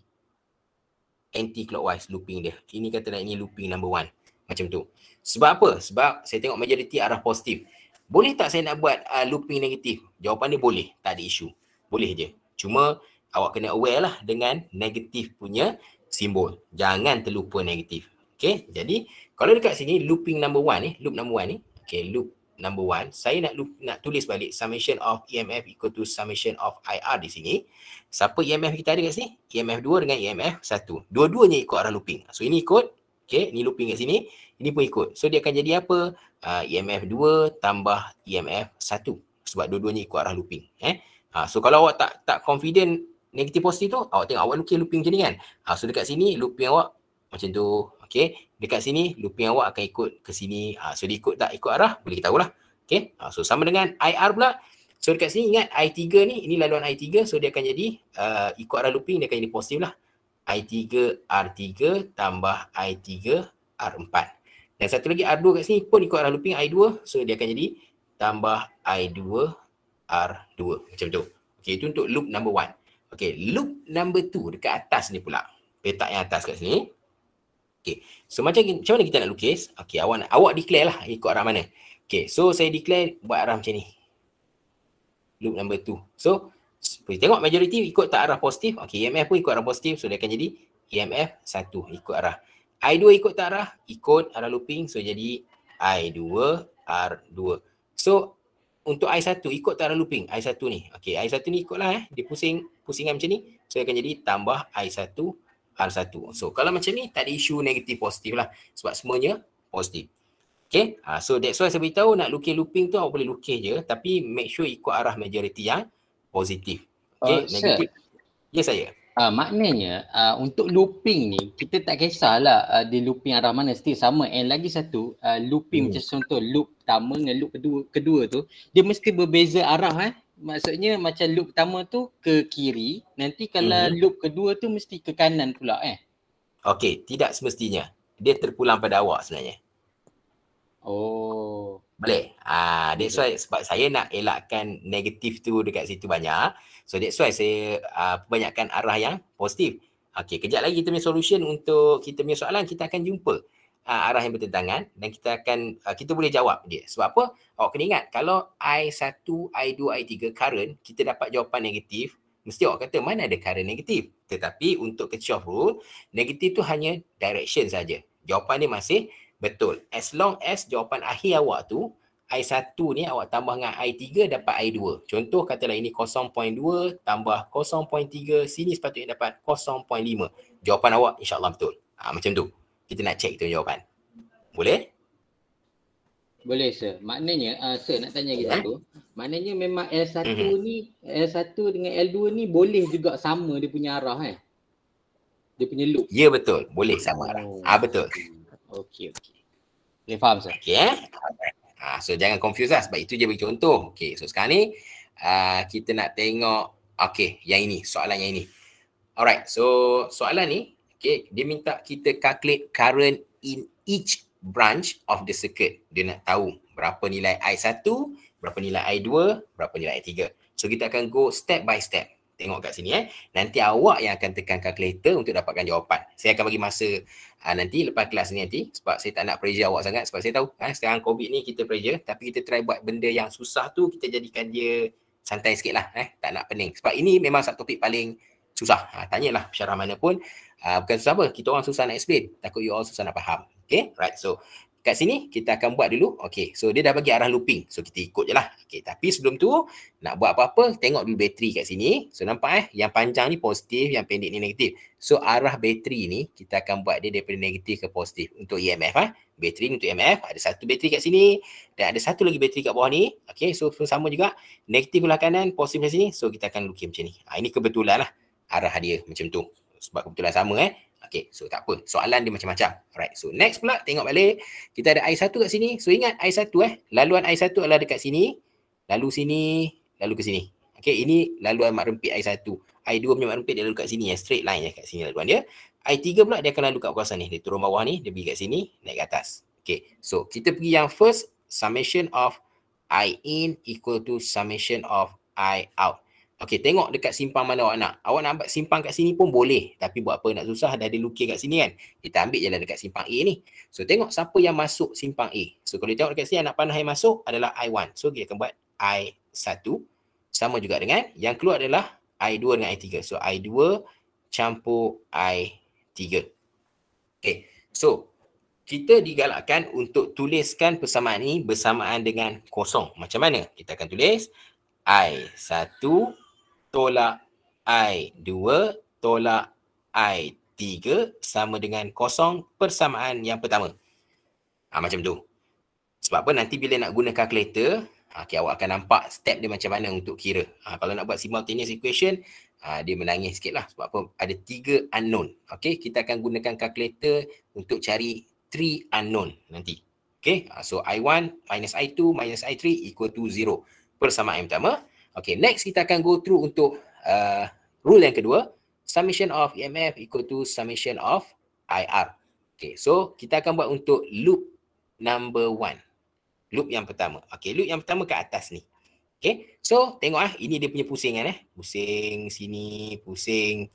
Anti-clockwise looping dia. Ini kata ini looping number 1. Macam tu. Sebab apa? Sebab saya tengok majority arah positif. Boleh tak saya nak buat looping negatif? Jawapan dia boleh. Tak ada isu. Boleh je. Cuma, awak kena aware lah dengan negatif punya simbol. Jangan terlupa negatif. Okay, jadi kalau dekat sini looping number 1 ni, loop number 1 ni, okay, loop number 1, saya nak tulis balik summation of EMF equal to summation of IR di sini. Siapa EMF kita ada kat sini? EMF 2 dengan EMF 1. Dua-duanya ikut arah looping. So ini ikut, okay, ni looping kat sini, ini pun ikut. So dia akan jadi apa? EMF 2 tambah EMF 1. Sebab dua-duanya ikut arah looping. So kalau awak tak confident negatif positif tu, awak tengok awak lukis looping macam ni kan. So dekat sini looping awak macam tu. Okay, dekat sini looping awak akan ikut ke sini. So dia ikut tak ikut arah, boleh kita tahulah. Okay, so sama dengan IR pula. So dekat sini ingat I3 ni, ini laluan I3. So dia akan jadi ikut arah looping, dia akan jadi positif lah. I3 R3 tambah I3 R4. Dan satu lagi R2 kat sini pun ikut arah looping I2. So dia akan jadi tambah I2 R2. Macam tu. Okay, itu untuk loop number 1. Okay, loop number 2 dekat atas ni pula. Petak yang atas kat sini. Okay, so macam mana kita nak lukis? Okay, awak declare lah ikut arah mana. Okay, so saya declare buat arah macam ni. Loop number 2. So, tengok majority ikut tak arah positif. Okay, EMF pun ikut arah positif. So, dia akan jadi EMF 1 ikut arah. I2 ikut tak arah? Ikut arah looping. So, jadi I2 R2. So, untuk I1 ikut tak arah looping. I1 ni. Okay, I1 ni ikutlah Dia pusingan macam ni. So, dia akan jadi tambah I1 R1. So, kalau macam ni, tak ada isu negatif positif lah. Sebab semuanya positif. Okay, so that's why saya beritahu nak lukis looping tu awak boleh lukis je. Tapi make sure ikut arah majority yang positif. Okay, negatif. Ya saya. Maknanya untuk looping ni kita tak kisahlah dia looping arah mana, still sama. And lagi satu looping macam contoh loop pertama dengan loop kedua tu dia mesti berbeza arah Maksudnya macam loop pertama tu ke kiri, nanti kalau loop kedua tu mesti ke kanan pula Okey, tidak semestinya. Dia terpulang pada awak sebenarnya. Oh. Boleh. That's why sebab saya nak elakkan negatif tu dekat situ banyak. So that's why saya banyakkan arah yang positif. Okey, kejap lagi kita punya solution untuk kita punya soalan, kita akan jumpa arah yang bertentangan dan kita akan kita boleh jawab dia. Sebab apa? Awak kena ingat, kalau I1, I2, I3 current, kita dapat jawapan negatif, mesti awak kata mana ada current negatif. Tetapi untuk Kirchhoff rule, negatif tu hanya direction saja. Jawapan dia masih betul. As long as jawapan akhir awak tu I1 ni awak tambah dengan I3 dapat I2. Contoh katalah ini 0.2 tambah 0.3, sini sepatutnya dapat 0.5. Jawapan awak insyaAllah betul. Macam tu. Kita nak check tu jawapan. Boleh? Boleh sir. Maknanya sir nak tanya kita tu. Maknanya memang L1 ni, L1 dengan L2 ni boleh juga sama dia punya arah Dia punya loop. Ya betul. Boleh sama arah. Betul. Okey. Boleh faham sir? Okey so jangan confuse lah sebab itu je bagi contoh. Okey, so sekarang ni kita nak tengok yang ini, soalan yang ini. Alright, so soalan ni dia minta kita calculate current in each branch of the circuit. Dia nak tahu berapa nilai I1, berapa nilai I2, berapa nilai I3. So kita akan go step by step. Tengok kat sini Nanti awak yang akan tekan kalkulator untuk dapatkan jawapan. Saya akan bagi masa nanti lepas kelas ni nanti sebab saya tak nak pressure awak sangat sebab saya tahu sekarang COVID ni kita pressure tapi kita try buat benda yang susah tu kita jadikan dia santai sikit lah tak nak pening. Sebab ini memang satu topik paling susah. Tanyalah syarah mana pun bukan susah apa, kita orang susah nak explain, takut you all susah nak faham. Okay, right, so kat sini kita akan buat dulu. Okay, so dia dah bagi arah looping. So kita ikut je lah. Okay, tapi sebelum tu nak buat apa-apa, tengok dulu bateri kat sini. So nampak yang panjang ni positif, yang pendek ni negatif. So arah bateri ni kita akan buat dia daripada negatif ke positif untuk EMF. Bateri untuk EMF, ada satu bateri kat sini dan ada satu lagi bateri kat bawah ni. Okay, so sama juga. Negatif belah kanan, positif kat sini. So kita akan lukis macam ni. Ini kebetulan lah arah dia macam tu. Sebab kebetulan sama Okay, so tak apa. Soalan dia macam-macam. Alright, so next pula tengok balik. Kita ada I1 kat sini. So ingat I1 laluan I1 adalah dekat sini. Lalu sini, lalu ke sini. Okay, ini laluan mak rempit I1. I2 punya mak rempit dia lalu kat sini. Straight line kat sini laluan dia. I3 pula dia akan lalu kat kawasan ni. Dia turun bawah ni, dia pergi kat sini, naik ke atas. Okay, so kita pergi yang first. Summation of I in equal to summation of I out. Okey, tengok dekat simpang mana awak nak. Awak nak buat simpang kat sini pun boleh. Tapi buat apa nak susah, dah ada lukis kat sini kan. Kita ambil je lah dekat simpang A ni. So tengok siapa yang masuk simpang A. So kalau tengok dekat sini anak panah yang masuk adalah I1. So kita akan buat I1. Sama juga dengan yang keluar adalah I2 dengan I3. So I2 campur I3. Okay, so kita digalakkan untuk tuliskan persamaan ini bersamaan dengan kosong. Macam mana? Kita akan tulis I1 tolak I2 tolak I3 sama dengan kosong persamaan yang pertama. Macam tu. Sebab apa? Nanti bila nak guna kalkulator, awak akan nampak step dia macam mana untuk kira. Kalau nak buat simultaneous equation, dia menangis sikit lah. Sebab apa? Ada 3 unknown. Okay, kita akan gunakan kalkulator untuk cari 3 unknown nanti. Okay, so I1 minus I2 minus I3 equal to 0. Persamaan yang pertama. Okay, next kita akan go through untuk rule yang kedua. Summation of EMF equal to summation of IR. Okay, so kita akan buat untuk loop number 1. Loop yang pertama. Okay, loop yang pertama kat atas ni. Okay, so tengok ini dia punya pusingan Pusing sini, pusing.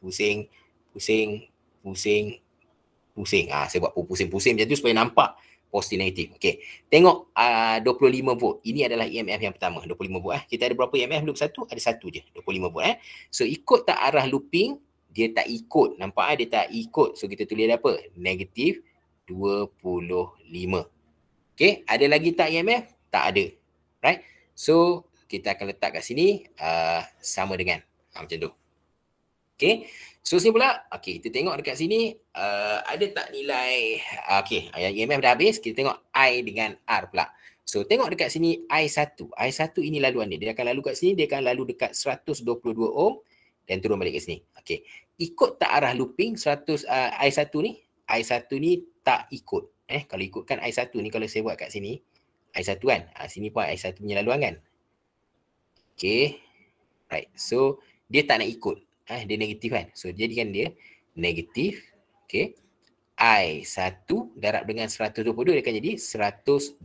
Saya buat pusing-pusing macam tu supaya nampak positif negatif. Okey. Tengok 25 volt. Ini adalah EMF yang pertama, 25 volt Kita ada berapa EMF loop satu? Ada satu je, 25 volt So ikut tak arah looping? Dia tak ikut. Nampak dia tak ikut. So kita tulis apa? Negatif 25. Okey, ada lagi tak EMF? Tak ada. Right? So kita akan letak kat sini sama dengan macam tu. Okey. So sini pula, kita tengok dekat sini ada tak nilai, yang EMF dah habis, kita tengok I dengan R pula. So tengok dekat sini I1. I1 ini laluan dia. Dia akan lalu kat sini, dia akan lalu dekat 122 ohm dan turun balik ke sini. ikut tak arah looping 100 I1 ni? I1 ni tak ikut. Kalau ikutkan I1 ni, kalau saya buat kat sini, I1 kan? Sini pun I1 punya laluan kan? Okay. Right. So, dia tak nak ikut. Dia negatif kan? So, jadikan dia negatif. Okay. I1 darab dengan 122, dia akan jadi 122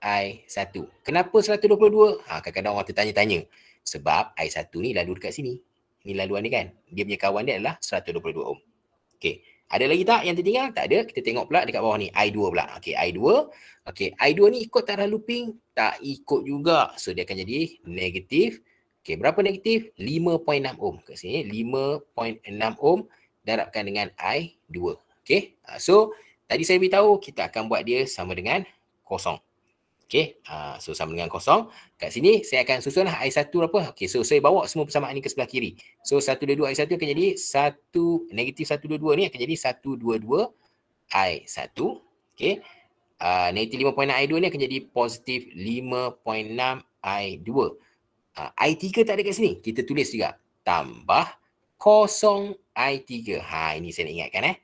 I1. Kenapa 122? Kadang-kadang orang tertanya-tanya. Sebab I1 ni lalu dekat sini. Ni laluan ni kan? Dia punya kawan dia adalah 122 ohm. Okay. Ada lagi tak yang tertinggal? Tak ada. Kita tengok pula dekat bawah ni. I2 pula. Okay, I2. Okay, I2 ni ikut arah looping? Tak ikut juga. So, dia akan jadi negatif. Okay, berapa negatif? 5.6 ohm. Kat sini, 5.6 ohm darabkan dengan I2. Okay, so tadi saya beritahu kita akan buat dia sama dengan kosong. Okay, so sama dengan kosong. Kat sini saya akan susun I1 berapa. Okay, so saya bawa semua persamaan ni ke sebelah kiri. So 122 I1 akan jadi negatif 122 ni akan jadi 122 I1. Okay, negatif 5.6 I2 ni akan jadi positif 5.6 I2. I3 tak ada kat sini. Kita tulis juga tambah kosong I3. Ini saya nak ingatkan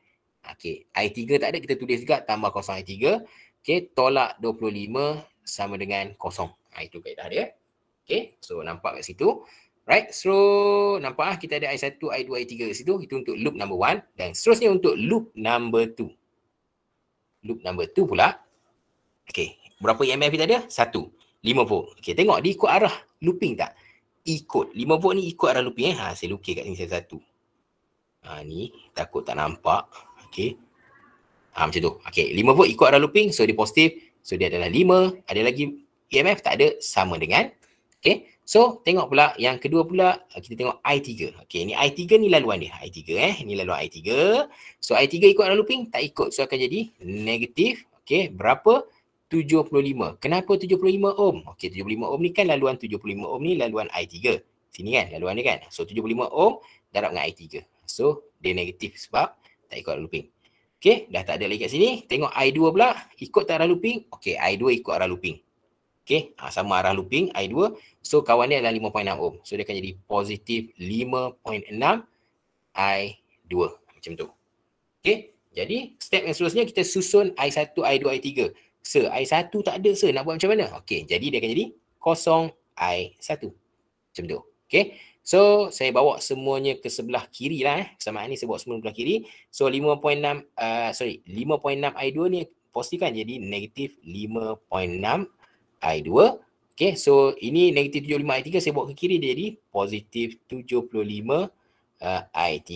Okay, I3 tak ada, kita tulis juga tambah kosong I3. Okay, tolak 25 sama dengan kosong. Itu kaedah dia. Okay, so nampak kat situ. Right, so nampak kita ada I1, I2, I3 kat situ. Itu untuk loop number 1. Dan seterusnya untuk loop number 2. Loop number 2 pula. Okay, berapa EMF kita ada? 1. 5 volt. Okay, tengok dia ikut arah looping tak? Ikut. 5 volt ni ikut arah looping. Saya lukis kat sini satu. Ni takut tak nampak. Okay. Macam tu. Okay, 5 volt ikut arah looping. So, dia positif. So, dia adalah 5. Ada lagi EMF? Tak ada. Sama dengan. Okay. So, tengok pula. Yang kedua pula, kita tengok I3. Okay, ni I3 ni laluan dia. I3 Ni laluan I3. So, I3 ikut arah looping? Tak ikut. So, akan jadi negatif. Okay, berapa? 75. Kenapa 75 ohm? Okay, 75 ohm ni kan laluan 75 ohm ni laluan I3. Sini kan laluan dia kan. So, 75 ohm darab dengan I3. So, dia negatif sebab tak ikut arah looping. Okay, dah tak ada lagi kat sini. Tengok I2 pula. Ikut tak arah looping? Okay, I2 ikut arah looping. Okay, sama arah looping I2. So, kawan dia adalah 5.6 ohm. So, dia akan jadi positif 5.6 I2. Macam tu. Okay, jadi step yang seterusnya kita susun I1, I2, I3. I1 tak ada nak buat macam mana? Okey, jadi dia akan jadi kosong I1. Macam tu. Okey. So, saya bawa semuanya ke sebelah kiri lah. Persamaan ni saya bawa semua ke sebelah kiri. So, 5.6 I2 ni positif kan? Jadi, negatif 5.6 I2. Okey, so ini negatif 75 I3 saya bawa ke kiri. Dia jadi positif 75 I3.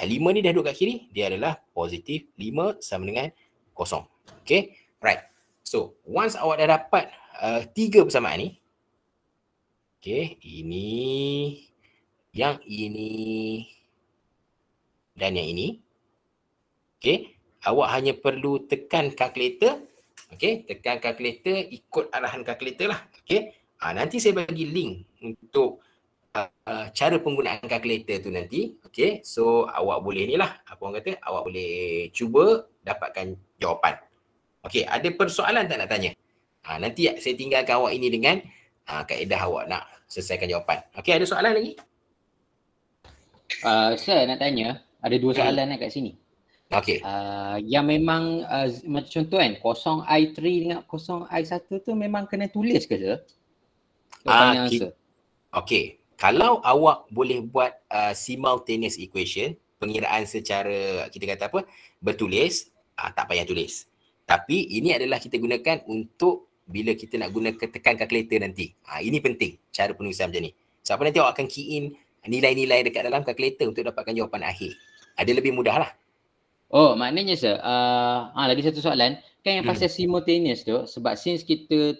5 ni dah duduk kat kiri. Dia adalah positif 5 sama dengan kosong. Okey, right. So, once awak dah dapat 3 persamaan ni. Okay, ini, yang ini, dan yang ini. Okay, awak hanya perlu tekan kalkulator. Okay, tekan kalkulator, ikut arahan kalkulator lah. Okay, nanti saya bagi link untuk cara penggunaan kalkulator tu nanti. Okay, so awak boleh ni lah, apa orang kata, awak boleh cuba dapatkan jawapan. Okey, ada persoalan tak nak tanya? Nanti saya tinggalkan awak ini dengan kaedah awak nak selesaikan jawapan. Okey, ada soalan lagi? Saya nak tanya, ada 2 soalan kat sini. Okey. Yang memang macam contoh kan, kosong I3 dengan kosong I1 tu memang kena tulis ke sir? Okey, kalau awak boleh buat simultaneous equation, pengiraan secara kita kata apa, bertulis, tak payah tulis. Tapi ini adalah kita gunakan untuk bila kita nak guna tekan kalkulator nanti. Ini penting cara penulisan macam ni. Sebab nanti awak akan key in nilai-nilai dekat dalam kalkulator untuk dapatkan jawapan akhir. Ada lebih mudah lah. Oh, maknanya sir, lagi satu soalan. Kan yang pasal simultaneous tu, sebab since kita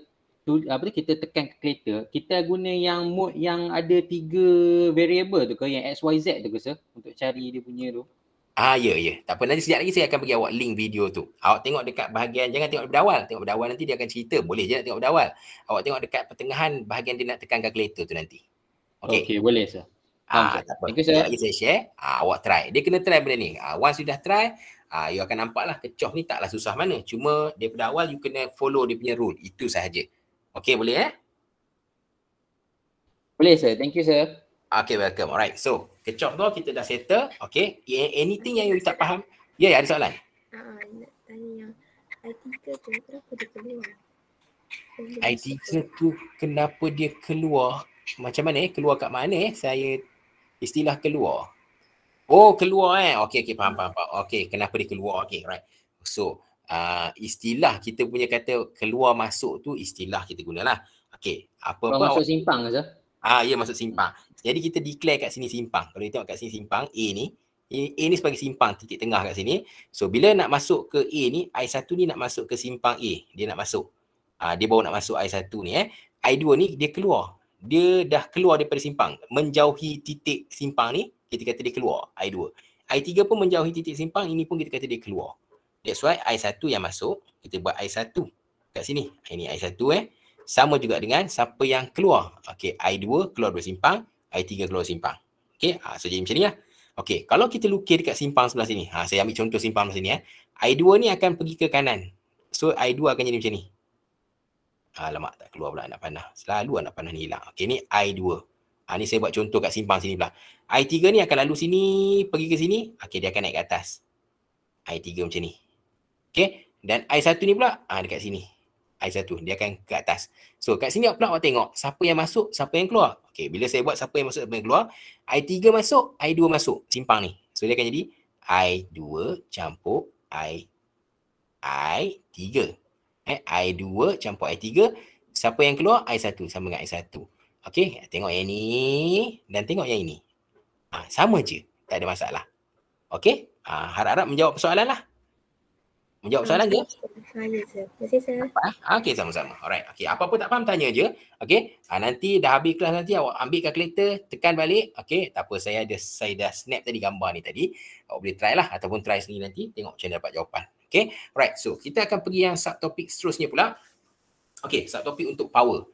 kita tekan kalkulator, kita guna yang mode yang ada 3 variable tu ke, yang X, Y, Z tu ke sir, untuk cari dia punya tu? Ya. Tak apa, nanti sekejap lagi saya akan bagi awak link video tu. Awak tengok dekat bahagian, jangan tengok daripada awal. Tengok daripada awal nanti dia akan cerita. Boleh je nak tengok daripada awal. Awak tengok dekat pertengahan bahagian dia nak tekan kalkulator tu nanti. Okey, boleh sir. Tak apa. Sekejap lagi saya share. Awak try. Dia kena try benda ni. Once you dah try, you akan nampak lah kecoh ni taklah susah mana. Cuma daripada awal you kena follow dia punya rule. Itu sahaja. Okey, boleh Boleh sir. Thank you sir. Okay, welcome. Alright, so kecoh law kita dah settle. Okay, anything yang you tak faham? Ya, ada soalan? Nak tanya yang I3 tu kenapa dia keluar? I3 tu kenapa dia keluar? Macam mana keluar kat mana Saya istilah keluar. Oh, keluar Okey, faham. Okey, kenapa dia keluar? Okey, right. So, istilah kita punya kata keluar masuk tu istilah kita gunalah. Okey, apa-apa Masuk simpang ke? ya masuk simpang. Jadi kita declare kat sini simpang. Kalau you tengok kat sini simpang A ni sebagai simpang titik tengah kat sini. So bila nak masuk ke A ni, I1 ni nak masuk ke simpang A. Dia nak masuk. Dia baru nak masuk I1 ni I2 ni dia keluar. Dia dah keluar daripada simpang. Menjauhi titik simpang ni, kita kata dia keluar I2. I3 pun menjauhi titik simpang, ini pun kita kata dia keluar. That's why I1 yang masuk, kita buat I1 kat sini. Ini I1 sama juga dengan siapa yang keluar. Okey, I2 keluar dari simpang, I3 keluar simpang. Okey, so jadi macam ni lah. Okey, kalau kita lukis dekat simpang sebelah sini. Saya ambil contoh simpang sebelah sini I2 ni akan pergi ke kanan. So I2 akan jadi macam ni. Alamak, tak keluar pula anak panah. Selalu anak panah ni hilang. Okey, ni I2. Ni saya buat contoh kat simpang sini pula. I3 ni akan lalu sini, pergi ke sini. Okey, dia akan naik ke atas. I3 macam ni. Okey, dan I1 ni pula dekat sini. I1 dia akan ke atas. So kat sini pula awak tengok siapa yang masuk, siapa yang keluar. Okey, bila saya buat siapa yang masuk, siapa yang keluar, I3 masuk, I2 masuk simpang ni. So dia akan jadi I2 campur I3. I2 campur I3, siapa yang keluar? I1 sama dengan I1. Okey, tengok yang ni dan tengok yang ini. Sama je, tak ada masalah. Okey, harap-harap menjawab persoalan lah. Menjawab soalan ke? Ya, sir. Terima kasih, sir. Okey, sama-sama. Alright. Okey, apa-apa tak faham tanya je. Okey. Nanti dah habis kelas nanti awak ambil kalkulator, tekan balik. Okey, tak apa, saya dah snap tadi gambar ni tadi. Awak boleh try lah ataupun try sendiri nanti tengok macam mana dapat jawapan. Okey. Alright. So, kita akan pergi yang subtopik seterusnya pula. Okey, subtopik untuk power.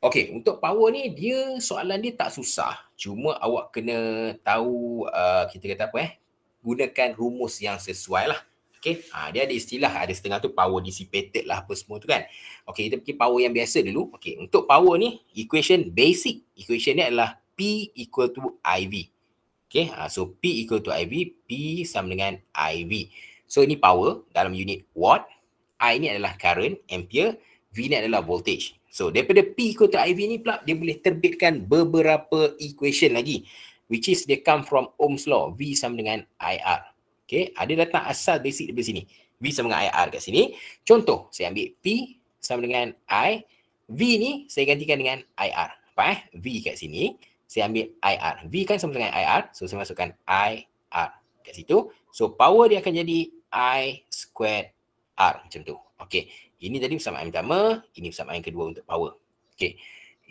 Okey, untuk power ni dia soalan dia tak susah. Cuma awak kena tahu kita kata apa gunakan rumus yang sesuai lah. Okay, dia ada istilah, ada setengah tu power dissipated lah apa semua tu kan. Okay, kita pergi power yang biasa dulu. Okay, untuk power ni, basic equation ni adalah P equal to IV. Okay, so P equal to IV, P sama dengan IV. So ini power dalam unit watt, I ni adalah current, ampere, V ni adalah voltage. So daripada P equal to IV ni pula, dia boleh terbitkan beberapa equation lagi. Which is they come from Ohm's law, V sama dengan IR. Okay, ada datang asal basic daripada sini. V sama dengan IR kat sini. Contoh, saya ambil P sama dengan I. V ni saya gantikan dengan IR. Apa V kat sini, saya ambil IR. V kan sama dengan IR. So, saya masukkan IR kat situ. So, power dia akan jadi I squared R. Macam tu. Okay, ini tadi persamaan pertama. Ini persamaan kedua untuk power. Okay,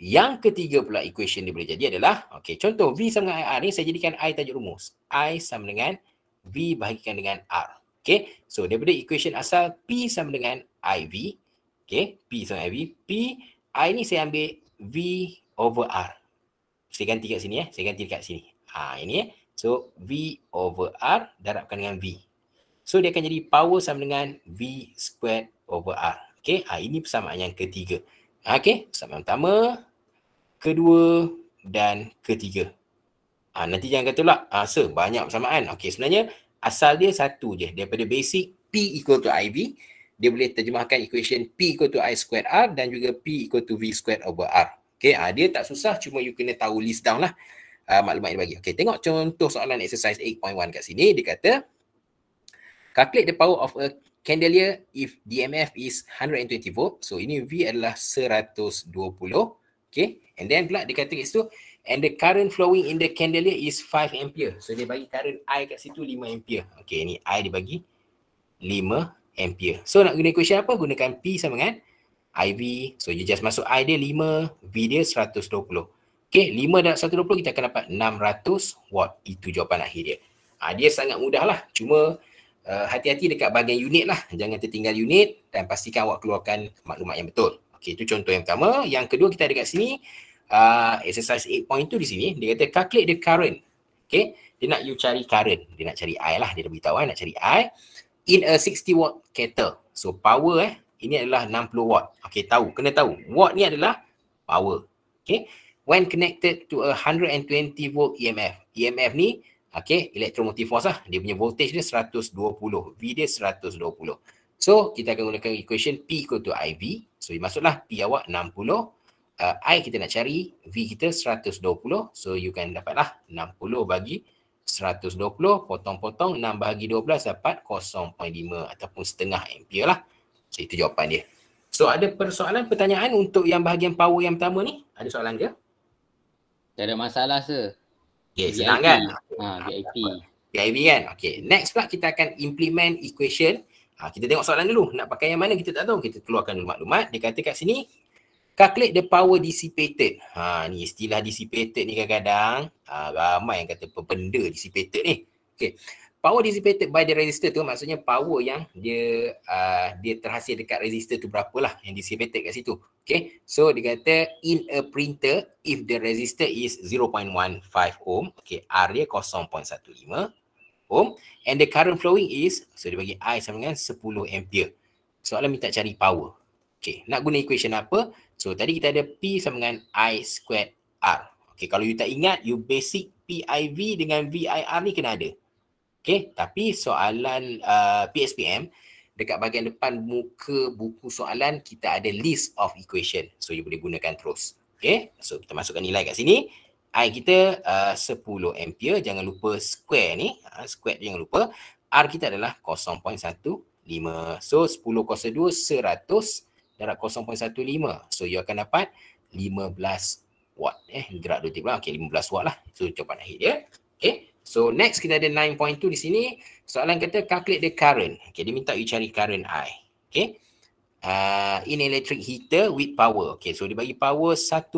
yang ketiga pula equation dia boleh jadi adalah, okay, contoh V sama dengan IR ni, saya jadikan I tajuk rumus. I sama dengan V bahagikan dengan R. Okay, so daripada equation asal P sama dengan IV. Okay, P sama IV. P, I ni saya ambil V over R. Saya ganti kat sini saya ganti dekat sini. Ini so V over R darabkan dengan V. So dia akan jadi power sama dengan V squared over R. Okay, ini persamaan yang ketiga. Okay, persamaan pertama, kedua dan ketiga. Nanti jangan kata pula, sir, banyak persamaan. Okey, sebenarnya asal dia satu je. Daripada basic P equal to IV, dia boleh terjemahkan equation P equal to I squared R dan juga P equal to V squared over R. Okey, dia tak susah, cuma you kena tahu list down lah maklumat yang bagi. Okey, tengok contoh soalan exercise 8.1 kat sini. Dia kata, calculate the power of a candelier if DMF is 120 volt. So, ini V adalah 120. Okay, and then pula dia kata kat situ, and the current flowing in the candelier is 5 ampere. So dia bagi current I kat situ 5 ampere. Okay, ni I dia bagi 5 ampere. So nak guna equation apa? Gunakan P sama dengan IV. So you just masuk I dia 5, V dia 120. Okay, 5 dan 120 kita akan dapat 600 watt. Itu jawapan akhir dia. Dia sangat mudah lah. Cuma hati-hati dekat bahagian unit lah. Jangan tertinggal unit dan pastikan awak keluarkan maklumat yang betul. Okay, itu contoh yang pertama. Yang kedua kita ada kat sini, exercise 8.2 di sini, dia kata calculate the current. Okay, dia nak you cari current. Dia nak cari I lah. Dia dah beritahu nak cari I in a 60 watt kettle. So power ini adalah 60 watt. Okay, kena tahu. Watt ni adalah power. Okay, when connected to a 120 volt EMF. EMF ni, okay, electromotive force lah. Dia punya voltage dia 120, V dia 120. So, kita akan gunakan equation P equal to IV. So, masuklah P awak 60. I kita nak cari, V kita 120. So, you can dapatlah 60 bagi 120, potong-potong 6 bahagi 12 dapat 0.5 ataupun setengah ampere lah. So, itu jawapan dia. So, ada persoalan, pertanyaan untuk yang bahagian power yang pertama ni? Ada soalan ke? Tak ada masalah, sir. Okay, VIP. senang kan? VIP. PIV kan? Okay, next pula kita akan implement equation. Kita tengok soalan dulu. Nak pakai yang mana kita tak tahu. Kita keluarkan dulu maklumat. Dia kata kat sini, calculate the power dissipated. Ni istilah dissipated ni kadang-kadang ramai yang kata benda dissipated ni. Okay. Power dissipated by the resistor tu maksudnya power yang dia terhasil dekat resistor tu berapalah yang dissipated kat situ. Okay. So dia kata in a printer if the resistor is 0.15 ohm, okay, R dia 0.15 ohm and the current flowing is, so dia bagi I sama dengan 10 ampere. Soalan minta cari power. Okay, nak guna equation apa? So tadi kita ada P sama dengan I squared R. Okay, kalau you tak ingat, you basic PIV dengan VIR ni kena ada. Okay, tapi soalan PSPM, dekat bahagian depan muka buku soalan, kita ada list of equation. So, you boleh gunakan terus. Okay, so kita masukkan nilai kat sini. I kita 10 ampere, jangan lupa square ni. Square jangan lupa. R kita adalah 0.15. So, 10 kuasa 2, 100 darab 0.15. So, you akan dapat 15 watt. Gerak dua tiba. Okay, 15 watt lah. So, jawapan akhir dia. Okay. So next kita ada 9.2 di sini. Soalan kata calculate the current. Okay, dia minta you cari current I. Okay. In electric heater with power. Okay, so dia bagi power 1.8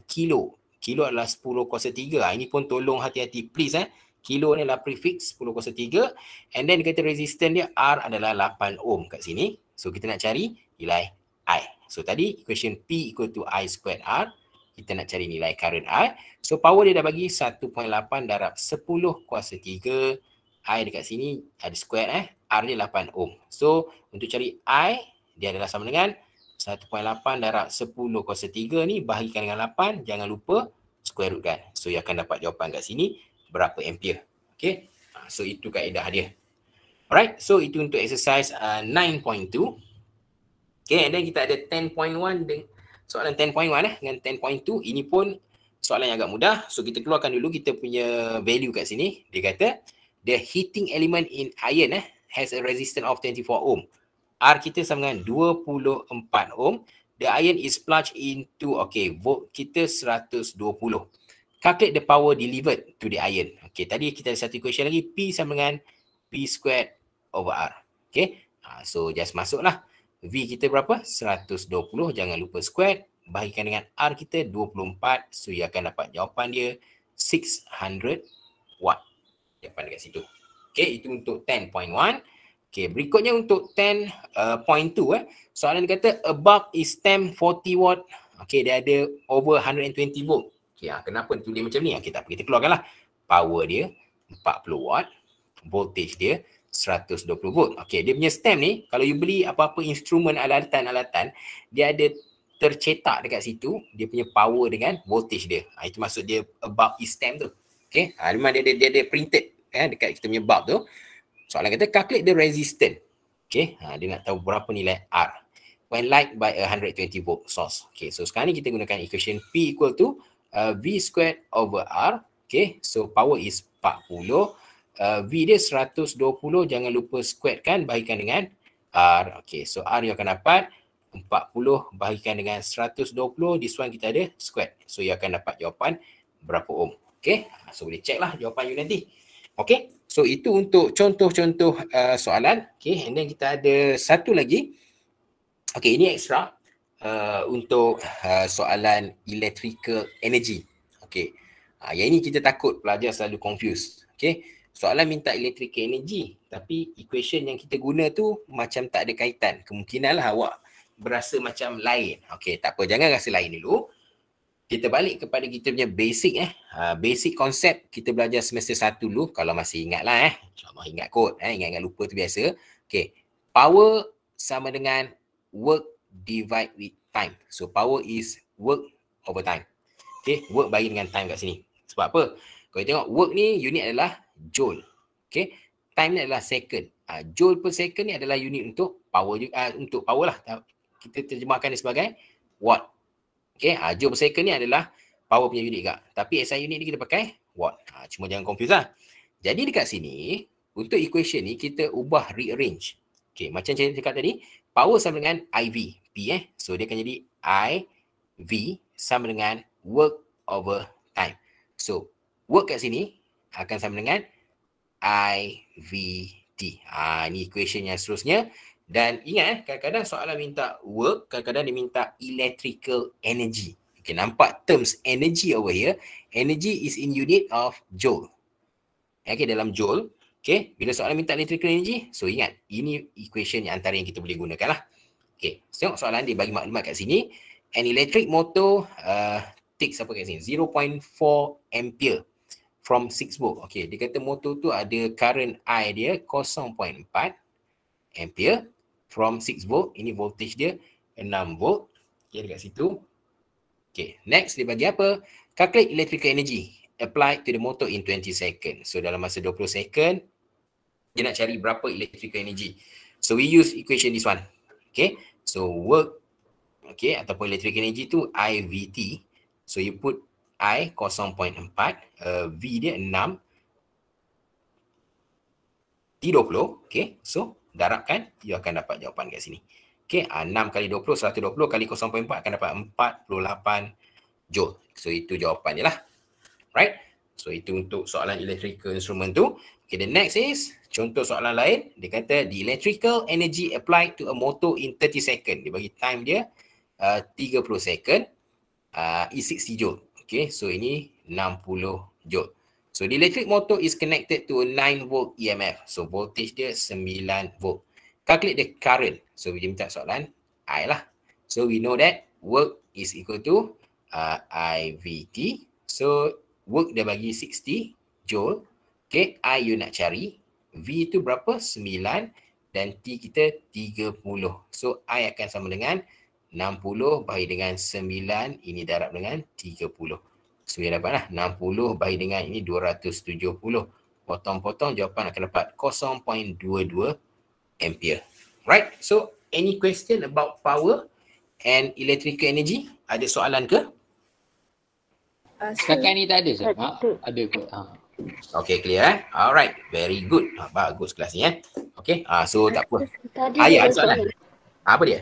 kilo. Kilo adalah 10 kuasa 3. Ini pun tolong hati-hati please. Kilo ni adalah prefix 10 kuasa 3. And then dia kata resistance dia R adalah 8 ohm kat sini. So kita nak cari nilai I. So tadi equation P equal to I squared R. Kita nak cari nilai current I. So power dia dah bagi 1.8 darab 10 kuasa 3. I dekat sini ada square R dia 8 ohm. So untuk cari I, dia adalah sama dengan 1.8 darab 10 kuasa 3 ni bahagikan dengan 8. Jangan lupa square root kan. So you akan dapat jawapan kat sini berapa ampere. Okay. So itu kaedah dia. Alright. So itu untuk exercise 9.2. Okay. And then kita ada 10.1 dengan soalan 10.1 dengan 10.2. Ini pun soalan yang agak mudah. So kita keluarkan dulu kita punya value kat sini. Dia kata the heating element in iron has a resistance of 24 ohm. R kita sama dengan 24 ohm. The iron is plunged into, okay, volt kita 120. Calculate the power delivered to the iron. Okay, tadi kita ada satu equation lagi. P sama dengan P squared over R. Okay, so just masuklah. V kita berapa? 120. Jangan lupa square. Bahagikan dengan R kita 24. So, you akan dapat jawapan dia 600 watt. Jawapan dekat situ. Okay, itu untuk 10.1. Okay, berikutnya untuk 10.2. Soalan dia kata, a bulb is 1040 watt. Okay, dia ada over 120 volt. Okay, kenapa tulis macam ni? Okay, tak apa. Kita keluarkanlah. Power dia 40 watt. Voltage dia 120 volt. Okey, dia punya stem ni, kalau you beli apa-apa instrumen alatan-alatan, dia ada tercetak dekat situ, dia punya power dengan voltage dia. Itu maksud dia bulb is stem tu. Okey, memang dia ada printed dekat kita punya bulb tu. Soalan kata, calculate the resistance. Okey, dia nak tahu berapa nilai R when light by a 120 volt source. Okey, so sekarang ni kita gunakan equation P equal to V squared over R. Okey, so power is 40. V dia 120, jangan lupa square kan, bahagikan dengan R. Okay, so R you akan dapat 40 bahagikan dengan 120, this one kita ada square. So you akan dapat jawapan berapa ohm. Okay, so boleh check lah jawapan you nanti. Okay, so itu untuk contoh-contoh soalan. Okay, and then kita ada satu lagi. Okay, ini extra untuk soalan electrical energy. Okay, yang ini kita takut pelajar selalu confuse. Okay, soalan minta electrical energy, tapi equation yang kita guna tu macam tak ada kaitan. Kemungkinanlah awak berasa macam lain. Okey, tak apa, jangan rasa lain dulu. Kita balik kepada kita punya basic basic konsep kita belajar semester 1 dulu kalau masih ingat lah InsyaAllah ingat kot ingat lupa tu biasa. Okey, power sama dengan work divide with time. So power is work over time. Okay, work bagi dengan time kat sini. Sebab apa? Kalau tengok work ni unit adalah joule. Okay, time ni adalah second. Joule per second ni adalah unit untuk power juga, untuk power lah. Kita terjemahkan dia sebagai watt. Okay, joule per second ni adalah power punya unit juga. Tapi SI unit ni kita pakai watt. Cuma jangan confuse lah. Jadi dekat sini, untuk equation ni kita ubah rearrange. Okay, macam saya cakap tadi, power sama dengan IV. P So dia akan jadi IV sama dengan work over time. So work kat sini akan sama dengan IVT. Ini equation yang seterusnya. Dan ingat kadang-kadang soalan minta work, kadang-kadang dia minta electrical energy. Okay, nampak terms energy over here. Energy is in unit of joule. Okay, dalam joule. Okay, bila soalan minta electrical energy, so ingat, ini equation yang antara yang kita boleh gunakan lah. Okay, tengok soalan dia bagi maklumat kat sini. An electric motor takes apa kat sini? 0.4 ampere from 6 volt. Okay, dia kata motor tu ada current I dia 0.4 ampere from 6 volt. Ini voltage dia 6 volt. Okay, dekat situ. Okay, next dia bagi apa? Calculate electrical energy applied to the motor in 20 second. So dalam masa 20 second, dia nak cari berapa electrical energy. So we use equation this one. Okay, so work, okay, ataupun electric energy tu IVT. So you put I 0.4, V dia 6, T20, okay. So darabkan, you akan dapat jawapan kat sini. Okay, 6 kali 20, 120 kali 0.4 akan dapat 48 joule. So itu jawapan dia lah. Right? So itu untuk soalan electrical instrument tu. Okay, the next is contoh soalan lain. Dia kata the electrical energy applied to a motor in 30 second. Dia bagi time dia 30 second is 60 joule. Okay, so ini 60 joule. So the electric motor is connected to a 9 volt EMF. So voltage dia 9 volt. Calculate the current. So dia minta soalan I lah. So we know that work is equal to IVT. So work dia bagi 60 joule. Okay, I you nak cari. V itu berapa? 9 dan T kita 30. So I akan sama dengan 60 bahagi dengan 9. Ini darab dengan 30. So yang dapatlah 60 bahagi dengan ini 270. Potong-potong jawapan akan dapat 0.22 ampere. Right? So any question about power and electrical energy? Ada soalan ke? Setakat ni tak ada, Zat? Ada kot. Okay, clear Alright, very good. Bagus kelas ni Okay, so tak apa. Tadi Ayah ada ada soalan. Apa dia?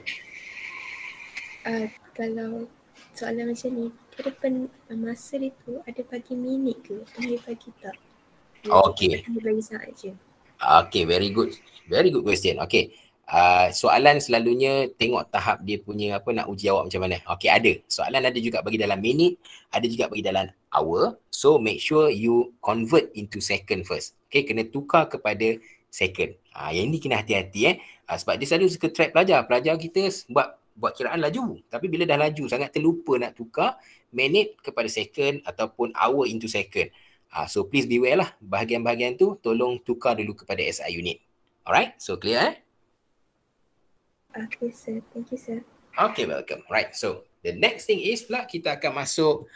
Kalau soalan macam ni, kira masa dia tu ada bagi minit ke? Dia bagi tak? Okay. Dia bagi saat je. Okay, very good. Very good question. Okay. Soalan selalunya tengok tahap dia punya apa nak uji awak macam mana. Okay, ada. Soalan ada juga bagi dalam minit, ada juga bagi dalam hour. So make sure you convert into second first. Okay, kena tukar kepada second. Yang ini kena hati-hati sebab dia selalu suka trap pelajar. Pelajar kita buat kiraan laju. Tapi bila dah laju sangat terlupa nak tukar minit kepada second ataupun hour into second. So please beware lah. Bahagian-bahagian tu tolong tukar dulu kepada SI unit. Alright, so clear Okay, sir. Thank you, sir. Okay, welcome. Right, so the next thing is pula kita akan masuk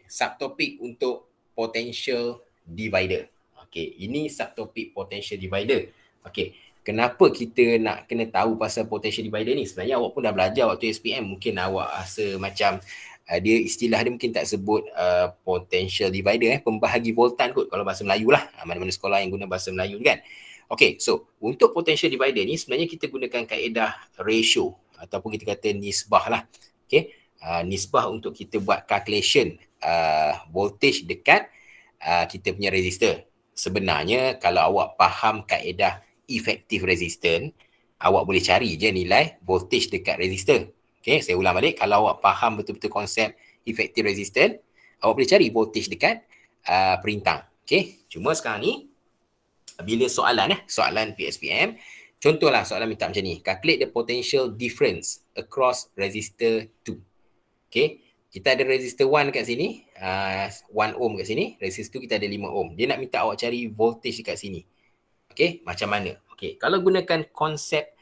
subtopik untuk potential divider. Okay, ini subtopik potential divider. Okay, kenapa kita nak kena tahu pasal potential divider ni? Sebenarnya awak pun dah belajar waktu SPM. Mungkin awak rasa macam dia istilah dia mungkin tak sebut potential divider, pembahagi voltan kot kalau bahasa Melayu lah. Mana-mana sekolah yang guna bahasa Melayu kan. Okay, so untuk potential divider ni sebenarnya kita gunakan kaedah ratio ataupun kita kata nisbah lah. Okay, nisbah untuk kita buat calculation voltage dekat kita punya resistor. Sebenarnya kalau awak faham kaedah effective resistance, awak boleh cari je nilai voltage dekat resistor. Okay, saya ulang balik. Kalau awak faham betul-betul konsep effective resistance, awak boleh cari voltage dekat perintang. Okay, cuma sekarang ni bila soalan PSPM, contohlah soalan minta macam ni. Calculate the potential difference across resistor 2. Okay, kita ada resistor 1 kat sini, 1 ohm kat sini. Resistor 2 kita ada 5 ohm. Dia nak minta awak cari voltage dekat sini. Okay, macam mana? Okay, kalau gunakan konsep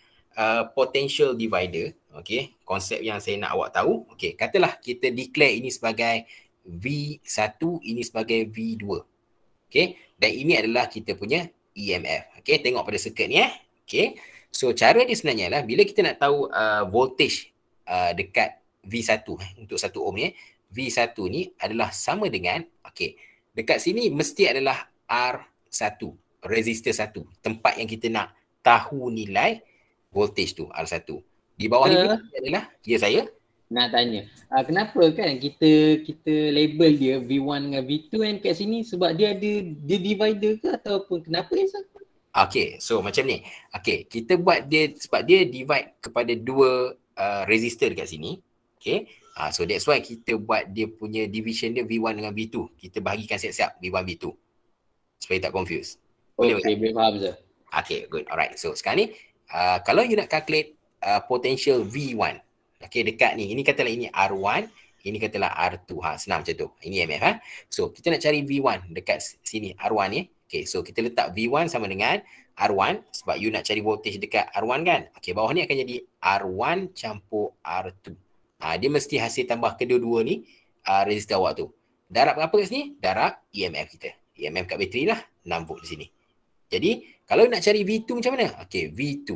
potential divider, okay, konsep yang saya nak awak tahu. Okay, katalah kita declare ini sebagai V1, ini sebagai V2. Okay, dan ini adalah kita punya EMF. Okay, tengok pada circuit ni Okay, so cara dia sebenarnya lah bila kita nak tahu voltage dekat V1 untuk 1 ohm ni, V1 ni adalah sama dengan, okay, dekat sini mesti adalah R1, resistor 1, tempat yang kita nak tahu nilai voltage tu, R1. Di bawah ni adalah, ya saya nak tanya, kenapa kan kita label dia V1 dengan V2 kan kat sini, sebab dia ada divider ke ataupun kenapa Haizal? Okay, so macam ni. Okay, kita buat dia sebab dia divide kepada dua resistor dekat sini. Okay, so that's why kita buat dia punya division dia V1 dengan V2. Kita bahagikan siap-siap V1, V2. Supaya tak confuse. Boleh okay, boleh faham je. Okay, good. Alright, so sekarang ni, kalau you nak calculate potential V1. Okay, dekat ni. Ini katalah ini R1. Ini katalah R2. Senang macam tu. Ini EMF. So, kita nak cari V1 dekat sini. R1 ni. Okay, so kita letak V1 sama dengan R1 sebab you nak cari voltage dekat R1 kan. Okay, bawah ni akan jadi R1 campur R2. Dia mesti hasil tambah kedua-dua ni resistor awak tu. Darab apa kat sini? Darab EMF kita. EMF kat bateri lah 6 volt di sini. Jadi, kalau nak cari V2 macam mana? Okay, V2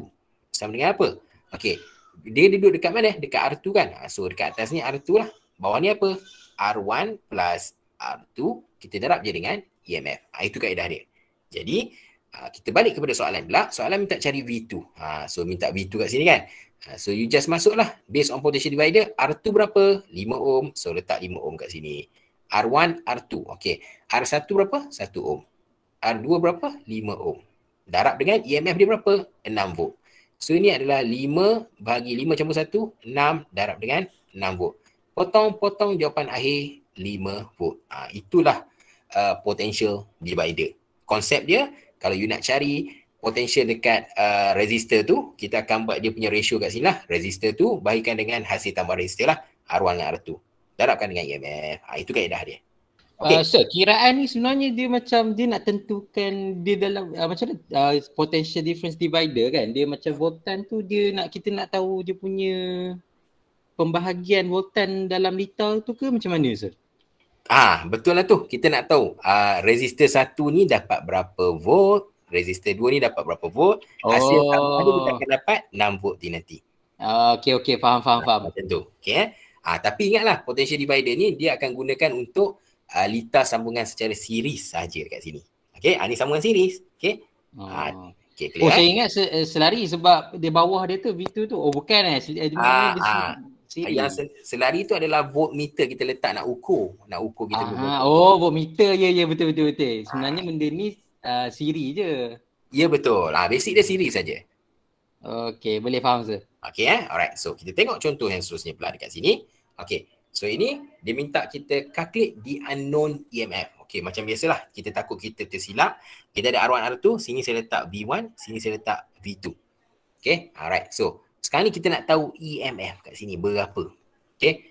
sama dengan apa? Okay, dia duduk dekat mana? Dekat R2 kan. So, dekat atas ni R2 lah. Bawah ni apa? R1 plus R2. Kita darab je dengan EMF. Itu kaedah dia. Jadi, kita balik kepada soalan pula. Soalan minta cari V2. So, minta V2 kat sini kan. So, you just masuklah. Based on potential divider, R2 berapa? 5 ohm. So, letak 5 ohm kat sini. R1, R2. Okay. R1 berapa? 1 ohm. R2 berapa? 5 ohm. Darab dengan EMF dia berapa? 6 volt. So, ini adalah 5 bagi 5 campur 1, 6 darab dengan 6 volt. Potong jawapan akhir 5 volt. Itulah potential divider. Konsep dia, kalau you nak cari potential dekat resistor tu, kita akan buat dia punya ratio kat sini lah. Resistor tu bahagikan dengan hasil tambah resistor lah, R1 dengan R2. Darabkan dengan EMF. Itu kaedah dia. Okay. Sir, kiraan ni sebenarnya dia macam dia nak tentukan dia dalam macam potential difference divider kan. Dia macam voltan tu kita nak tahu dia punya pembahagian voltan dalam liter tu ke macam mana Sir? Betul lah tu. Kita nak tahu resistor 1 ni dapat berapa volt, resistor 2 ni dapat berapa volt. Hasil tambah dia kita akan dapat 6 volt nanti. Okay, faham. Macam tu. Okay, tapi ingatlah potential divider ni dia akan gunakan untuk litar sambungan secara series saja dekat sini. Okay, ni sambungan series. Okay. Okay, clear, saya ingat selari sebab di bawah dia tu V2 tu. Bukan yang selari tu adalah voltmeter kita letak nak ukur kita voltmeter. Ya, betul. Sebenarnya benda ni siri je. Ya, betul. Basic dia siri saja. Okay, boleh faham Sir. Okay, alright. So, kita tengok contoh yang seterusnya pula dekat sini. Okay, so ini dia minta kita calculate the unknown EMF. Okay, macam biasalah. Kita takut kita tersilap. Kita ada R1, R2. Sini saya letak V1. Sini saya letak V2. Okay, alright. So, sekarang ni kita nak tahu EMF kat sini berapa. Okay,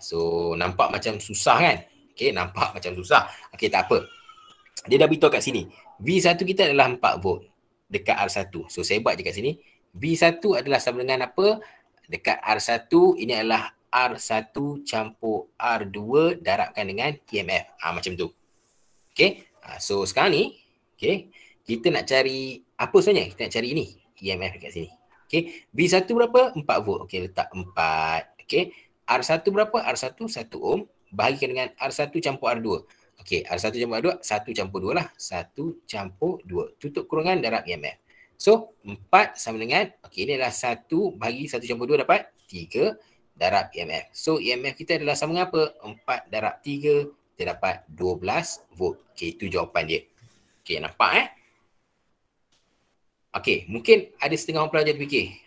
so nampak macam susah kan? Okay, nampak macam susah. Okay, tak apa. Dia dah beritahu kat sini. V1 kita adalah 4 volt dekat R1. So, saya buat je kat sini. V1 adalah sama dengan apa? Dekat R1 ini adalah R1 campur R2 darabkan dengan EMF. Macam tu. Okay. So, sekarang ni, okay, kita nak cari apa sebenarnya? Kita nak cari ini. EMF dekat sini. Okay. V1 berapa? 4 volt. Okay, letak 4. Okay. R1 berapa? R1 1 ohm. Bahagikan dengan R1 campur R2. Okay, R1 campur R2, 1 campur 2 lah. 1 campur 2. Tutup kurungan darab EMF. So, 4 sama dengan, okay, ini adalah 1 bagi 1 campur 2 dapat 3 darab EMF. So, EMF kita adalah sama dengan apa? 4 darab 3, kita dapat 12 volt. Okay, itu jawapan dia. Okay, nampak Okay, mungkin ada setengah orang pelajar fikir,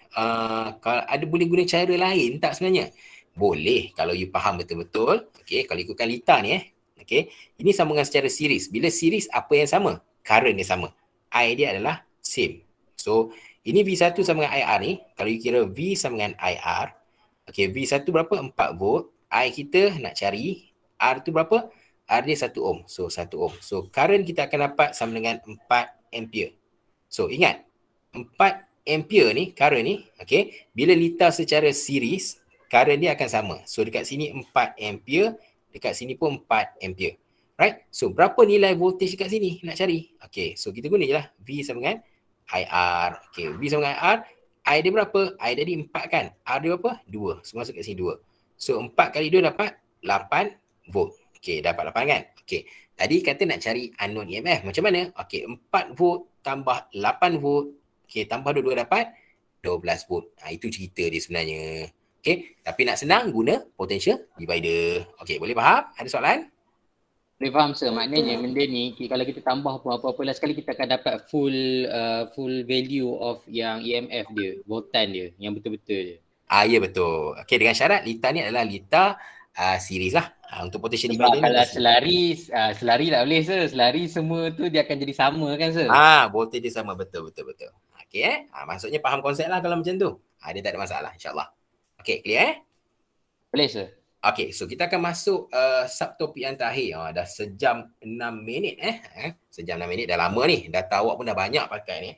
kalau ada boleh guna cara lain tak sebenarnya? Boleh, kalau you faham betul-betul. Okay, kalau ikutkan litar ni okay, ini sambungan secara series. Bila series, apa yang sama? Current dia sama. I dia adalah same. So, ini V1 sama dengan IR ni. Kalau you kira V sama dengan IR, okay, V1 berapa? 4 volt. I kita nak cari, R tu berapa? R dia 1 ohm. So, 1 ohm. So, current kita akan dapat sama dengan 4 ampere. So, ingat, 4 ampere ni, current ni, okay, bila litar secara series, current dia akan sama. So, dekat sini 4 ampere dekat sini pun 4 ampere. Right? So berapa nilai voltage dekat sini nak cari? Okay, so kita guna je lah V sama dengan IR. Okay, V sama dengan IR. I dia berapa? I tadi 4 kan? R dia berapa? 2. So masuk kat sini 2. So 4 kali 2 dapat 8 volt. Okay, dapat 8 kan? Okay, tadi kata nak cari unknown EMF. Macam mana? Okay, 4 volt tambah 8 volt. Okay, tambah 2 dapat 12 volt. Itu cerita dia sebenarnya. Okay, tapi nak senang guna potential divider. Okay, boleh faham? Ada soalan? Boleh faham sir, maknanya benda ni kalau kita tambah pun apa-apa lah sekali kita akan dapat full value of yang EMF dia, voltan dia, yang betul-betul dia. Ya betul. Okay, dengan syarat litar ni adalah litar series lah. Untuk potential Sebab divider kalau ni selari tak boleh sir, selari semua tu dia akan jadi sama kan sir? voltage dia sama, betul. Okay, maksudnya faham konsep lah kalau macam tu. Dia tak ada masalah insyaAllah. Okay, clear Boleh sir. Okay, so kita akan masuk subtopik yang terakhir. Dah sejam 6 minit Sejam 6 minit dah lama ni. Data awak pun dah banyak pakai ni.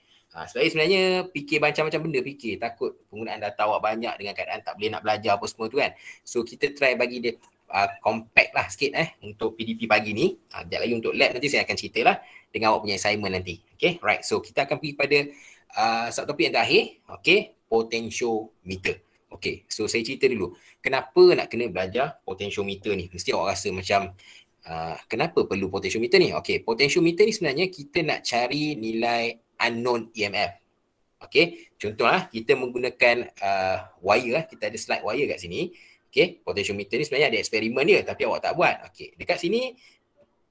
Sebenarnya fikir macam-macam benda fikir. Takut penggunaan data awak banyak dengan keadaan tak boleh nak belajar apa semua tu kan. So kita try bagi dia compact lah sikit untuk PDP pagi ni. Sekejap lagi untuk lab nanti saya akan cerita lah dengan awak punya assignment nanti. Okay, right. So kita akan pergi pada subtopik yang terakhir. Okay, potentiometer. Okay, so saya cerita dulu. Kenapa nak kena belajar potentiometer ni? Mesti awak rasa macam kenapa perlu potentiometer ni? Okay, potentiometer ni sebenarnya kita nak cari nilai unknown EMF. Okay, contohlah kita menggunakan wire kita ada slide wire kat sini. Okay, potentiometer ni sebenarnya ada eksperimen dia tapi awak tak buat. Okay, dekat sini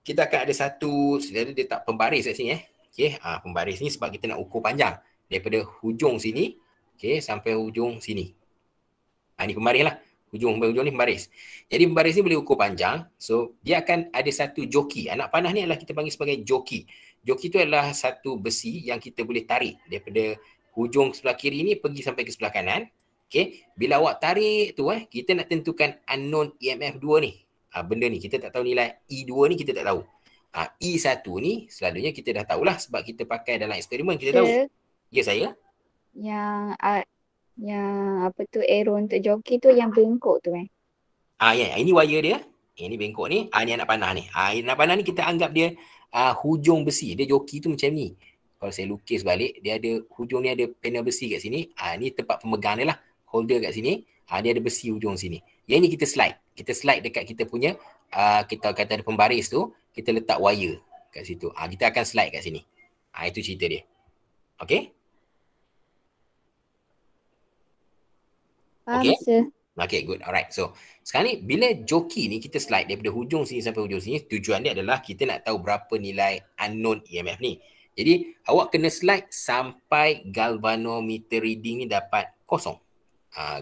kita akan ada satu, dia tak pembaris kat sini Okay, pembaris ni sebab kita nak ukur panjang daripada hujung sini sampai hujung sini. Ini pembaris lah. Hujung ni pembaris. Jadi pembaris ni boleh ukur panjang. So dia akan ada satu joki. Anak panah ni adalah kita panggil sebagai joki. Joki tu adalah satu besi yang kita boleh tarik daripada hujung sebelah kiri ni pergi sampai ke sebelah kanan. Okay. Bila awak tarik tu kita nak tentukan unknown EMF 2 ni. Benda ni kita tak tahu nilai E2 ni kita tak tahu. E1 ni selalunya kita dah tahulah sebab kita pakai dalam eksperimen kita tahu. Ya saya. Yang apa tu arrow untuk joki tu yang bengkok tu ini wire dia. Ini bengkok ni. Ni anak panah ni. Anak panah ni kita anggap dia hujung besi. Dia joki tu macam ni. Kalau saya lukis balik, dia ada hujung ni ada panel besi kat sini. Ni tempat pemegang dia lah. Holder kat sini. Dia ada besi hujung sini. Yang ni kita slide. Kita slide dekat kita punya kita kata ada pembaris tu, kita letak wire kat situ. Kita akan slide kat sini. Itu cerita dia. Okay? Okay, good. Alright. So, sekarang ni bila joki ni kita slide daripada hujung sini sampai hujung sini, tujuan dia adalah kita nak tahu berapa nilai unknown EMF ni. Jadi, awak kena slide sampai galvanometer reading ni dapat kosong.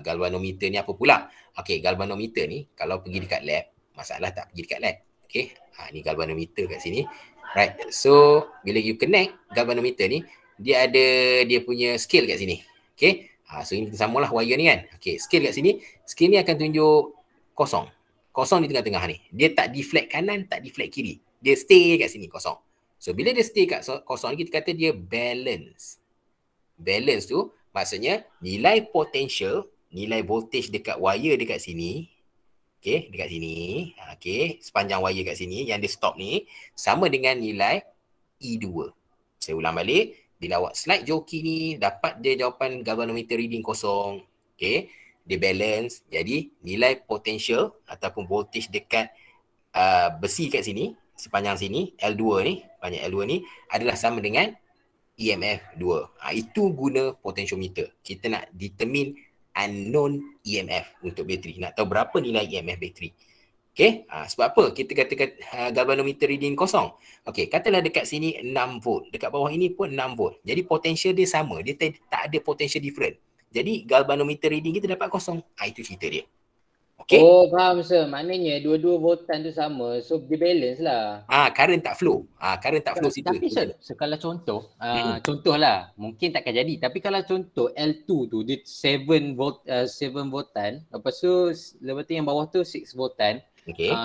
Galvanometer ni apa pula? Okay, galvanometer ni kalau pergi dekat lab, masalah tak pergi dekat lab. Okay, ni galvanometer kat sini. Right. So, bila you connect galvanometer ni, dia ada dia punya scale kat sini. Okay. So ini kita samalah wire ni kan. Okay, scale kat sini. Scale ni akan tunjuk kosong. Kosong di tengah-tengah ni. Dia tak deflect kanan, tak deflect kiri. Dia stay kat sini kosong. So bila dia stay kat kosong ni, kita kata dia balance. Balance tu maksudnya nilai potential, nilai voltage dekat wire dekat sini. Okay, dekat sini. Okay, sepanjang wire kat sini yang dia stop ni sama dengan nilai E2. Saya ulang balik. Bila awak slide joki ni, dapat dia jawapan galvanometer reading kosong. Okay. Dia balance. Jadi, nilai potential ataupun voltage dekat besi kat sini, sepanjang sini, L2 ni, panjang L2 ni, adalah sama dengan EMF 2. Itu guna potentiometer. Kita nak determine unknown EMF untuk bateri. Nak tahu berapa nilai EMF bateri. Okay, sebab apa kita katakan galvanometer reading kosong? Okay, katalah dekat sini 6 volt, dekat bawah ini pun 6 volt. Jadi potential dia sama, dia tak ada potential different. Jadi galvanometer reading kita dapat kosong. Itu cerita dia. Okay. Oh, faham sir. Maknanya dua-dua voltan tu sama, so dia balance lah. Current tak flow. Current tak flow situ. Tapi sir, kalau contoh, contohlah, mungkin takkan jadi. Tapi kalau contoh L2 tu dia 7 voltan, lepas tu yang bawah tu 6 voltan. Okay.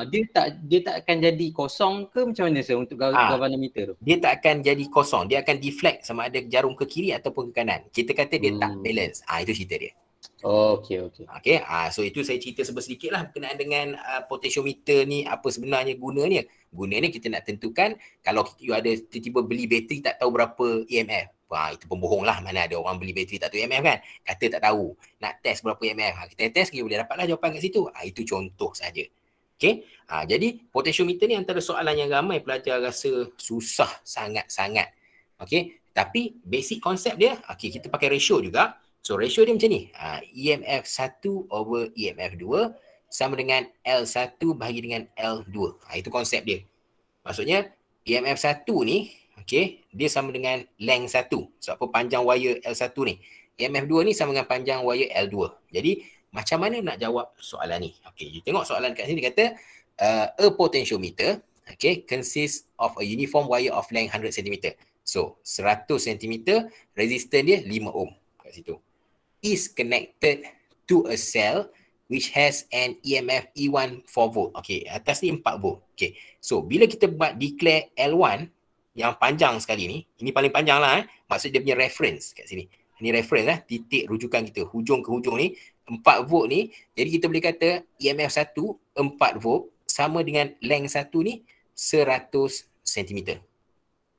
Dia tak akan jadi kosong ke macam mana sir untuk galvanometer tu? Dia tak akan jadi kosong. Dia akan deflect sama ada jarum ke kiri ataupun ke kanan. Kita kata dia tak balance. Itu cerita dia. Okey. Okay, so itu saya cerita sedikit lah berkenaan dengan potentiometer ni, apa sebenarnya gunanya. Gunanya kita nak tentukan kalau you ada tiba-tiba beli bateri tak tahu berapa EMF. Itu pembohong lah, mana ada orang beli bateri tak tahu EMF kan. Kata tak tahu, nak test berapa EMF. Kita test, kita boleh dapatlah jawapan kat situ. Itu contoh saja. Okay, jadi potentiometer ni antara soalan yang ramai pelajar rasa susah sangat-sangat. Okay, tapi basic konsep dia, okay, kita pakai ratio juga. So ratio dia macam ni, EMF 1 over EMF 2 sama dengan L1 bahagi dengan L2. Itu konsep dia. Maksudnya EMF 1 ni, okay, dia sama dengan length 1. So apa panjang wire L1 ni. EMF 2 ni sama dengan panjang wire L2. Jadi macam mana nak jawab soalan ni? Okay, you tengok soalan kat sini dia kata a potentiometer, okay, consists of a uniform wire of length 100 cm. So 100 cm, resistance dia 5 ohm kat situ. Is connected to a cell which has an EMF E1 4 volt. Okay, atas ni 4 volt. Okay, so bila kita buat declare L1 yang panjang sekali ni, ini paling panjang lah, maksud dia punya reference kat sini. Ini reference titik rujukan kita, hujung ke hujung ni, 4 volt ni. Jadi kita boleh kata EMF 1, 4 volt sama dengan length 1 ni 100 cm.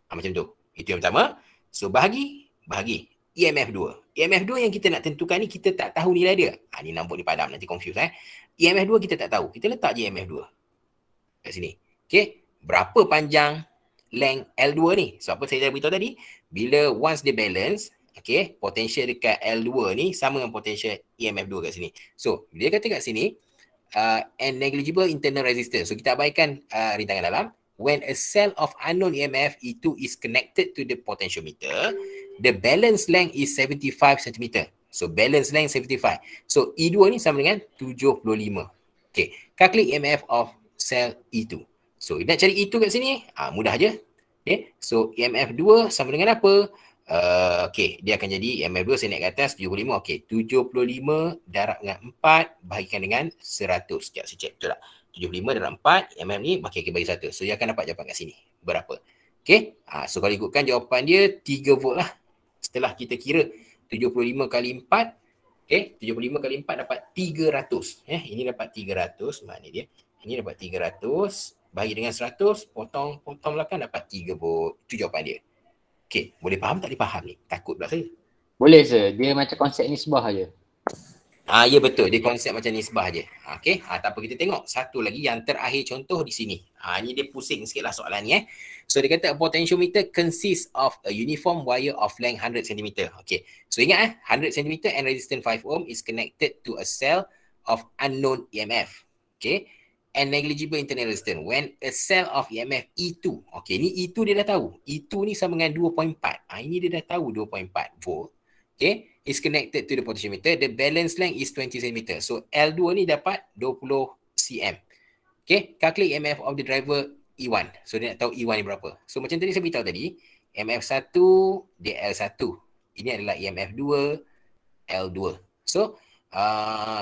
Macam tu. Itu yang pertama. So bahagi EMF 2. EMF 2 yang kita nak tentukan ni, kita tak tahu nilai dia. Ni nampak ni padam, nanti confuse EMF 2 kita tak tahu. Kita letak je EMF 2 kat sini. Okay, berapa panjang length L2 ni? So apa saya dah beritahu tadi, bila once dia balance, okay, potential dekat L2 ni sama dengan potential EMF 2 kat sini. So dia kata kat sini and negligible internal resistance. So kita abaikan rintangan dalam. When a cell of unknown EMF E2 is connected to the potentiometer, the balance length is 75 cm. So balance length 75. So E2 ni sama dengan 75. Okay, calculate EMF of cell E2. So nak cari E2 kat sini, mudah je. Okay, so EMF 2 sama dengan apa? Okay, dia akan jadi EMF 2 saya naik ke atas 75. Okay, 75 darab dengan 4 bahagikan dengan 100. Sekejap saya check betul tak? 75 darab 4, EMF ni bagi 1. So dia akan dapat jawapan kat sini. Berapa? Okay, so kalau ikutkan jawapan dia 3 volt lah. Setelah kita kira 75 kali 4, okay, 75 kali 4 dapat 300. Ini dapat 300, mana dia? Ini dapat 300, bagi dengan 100, potong belakang dapat 3 volt. Itu jawapan dia. Okay, boleh faham tak dipaham ni? Takut pula saya. Boleh sir, dia macam konsep nisbah je. Ya betul, dia konsep macam nisbah je. Okay, tak apa, kita tengok satu lagi yang terakhir contoh di sini. Ini dia pusing sikit lah soalan ni. So dia kata a potentiometer consists of a uniform wire of length 100 cm. Okay, so ingat 100 cm and resistance 5 ohm is connected to a cell of unknown EMF. Okay, and negligible internal resistance. When a cell of EMF E2, okay, ni E2 dia dah tahu. E2 ni sama dengan 2.4. Ini dia dah tahu 2.4 volt. Okay, is connected to the potentiometer. The balance length is 20 cm. So L2 ni dapat 20 cm. Okay, calculate EMF of the driver E1. So dia nak tahu E1 ni berapa. So macam tadi saya beritahu tadi, EMF 1 dia L1. Ini adalah EMF 2, L2. So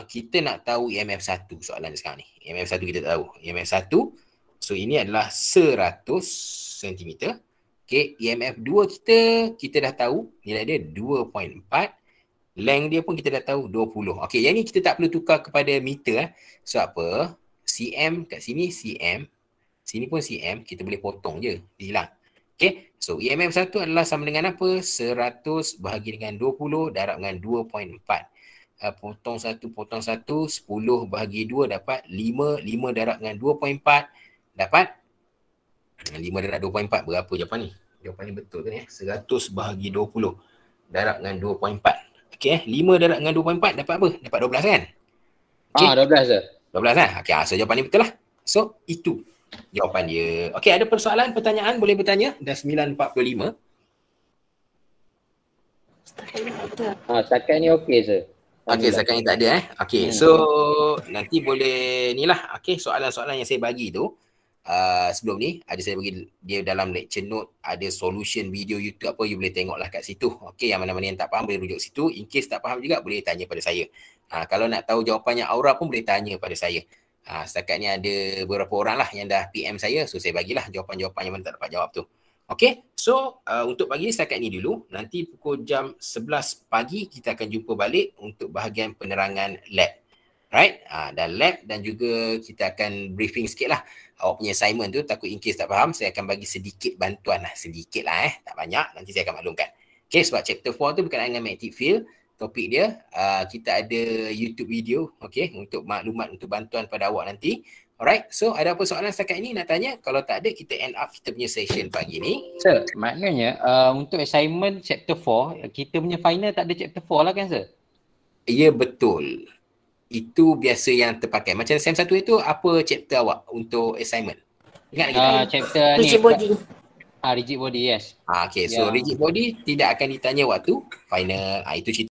kita nak tahu EMF 1 soalan sekarang ni. EMF 1 kita tak tahu. EMF 1, so ini adalah 100 cm. Okay, EMF 2 kita dah tahu nilai dia 2.4. Length dia pun kita dah tahu 20. Okay, yang ni kita tak perlu tukar kepada meter. So apa? cm kat sini cm. Sini pun cm. Kita boleh potong je. Dia hilang. Okay, so EMF 1 adalah sama dengan apa? 100 bahagi dengan 20 darab dengan 2.4. Potong 1, 10 bahagi 2 dapat 5. 5 darab dengan 2.4 dapat 5 darab 2.4 berapa jawapan ni? Jawapan ni betul ke ni? 100 bahagi 20 darab dengan 2.4. Okey, 5 darab dengan 2.4 dapat apa? Dapat 12 kan? Okay. 12 je. 12 kan? Okey, so jawapan ni betul lah. So itu jawapan dia. Okey, ada persoalan, pertanyaan boleh bertanya. Dah 9.45. Setakat ni okey sir. Okey, setakat ni tak ada Okey, so nanti boleh ni lah. Okey, soalan-soalan yang saya bagi tu sebelum ni ada saya bagi dia dalam lecture note, ada solution video YouTube apa, you boleh tengok lah kat situ. Okey, yang mana-mana yang tak faham boleh rujuk situ. In case tak faham juga boleh tanya pada saya. Kalau nak tahu jawapannya Aura pun boleh tanya pada saya. Setakat ni ada beberapa orang lah yang dah PM saya, so saya bagilah jawapan-jawapan yang mana tak dapat jawab tu. Okay, so untuk pagi ni setakat ni dulu. Nanti pukul jam 11 pagi kita akan jumpa balik untuk bahagian penerangan lab. Right? Dan lab dan juga kita akan briefing sikit lah. Awak punya assignment tu, takut in case tak faham, saya akan bagi sedikit bantuan lah. Sedikit lah tak banyak. Nanti saya akan maklumkan. Okay, sebab chapter 4 tu berkenaan dengan magnetic field. Topik dia, kita ada YouTube video, okay, untuk maklumat, untuk bantuan pada awak nanti. Alright, so ada apa soalan setakat ini nak tanya? Kalau tak ada, kita end up kita punya session pagi ni. Sir, maknanya untuk assignment chapter 4, kita punya final tak ada chapter 4 lah kan sir? Ya, betul. Itu biasa yang terpakai. Macam SEM 1 itu, apa chapter awak untuk assignment? Ingat lagi? Chapter ni. Rigid body. Rigid body, yes. Okay, so rigid body tidak akan ditanya waktu final. Itu cerita.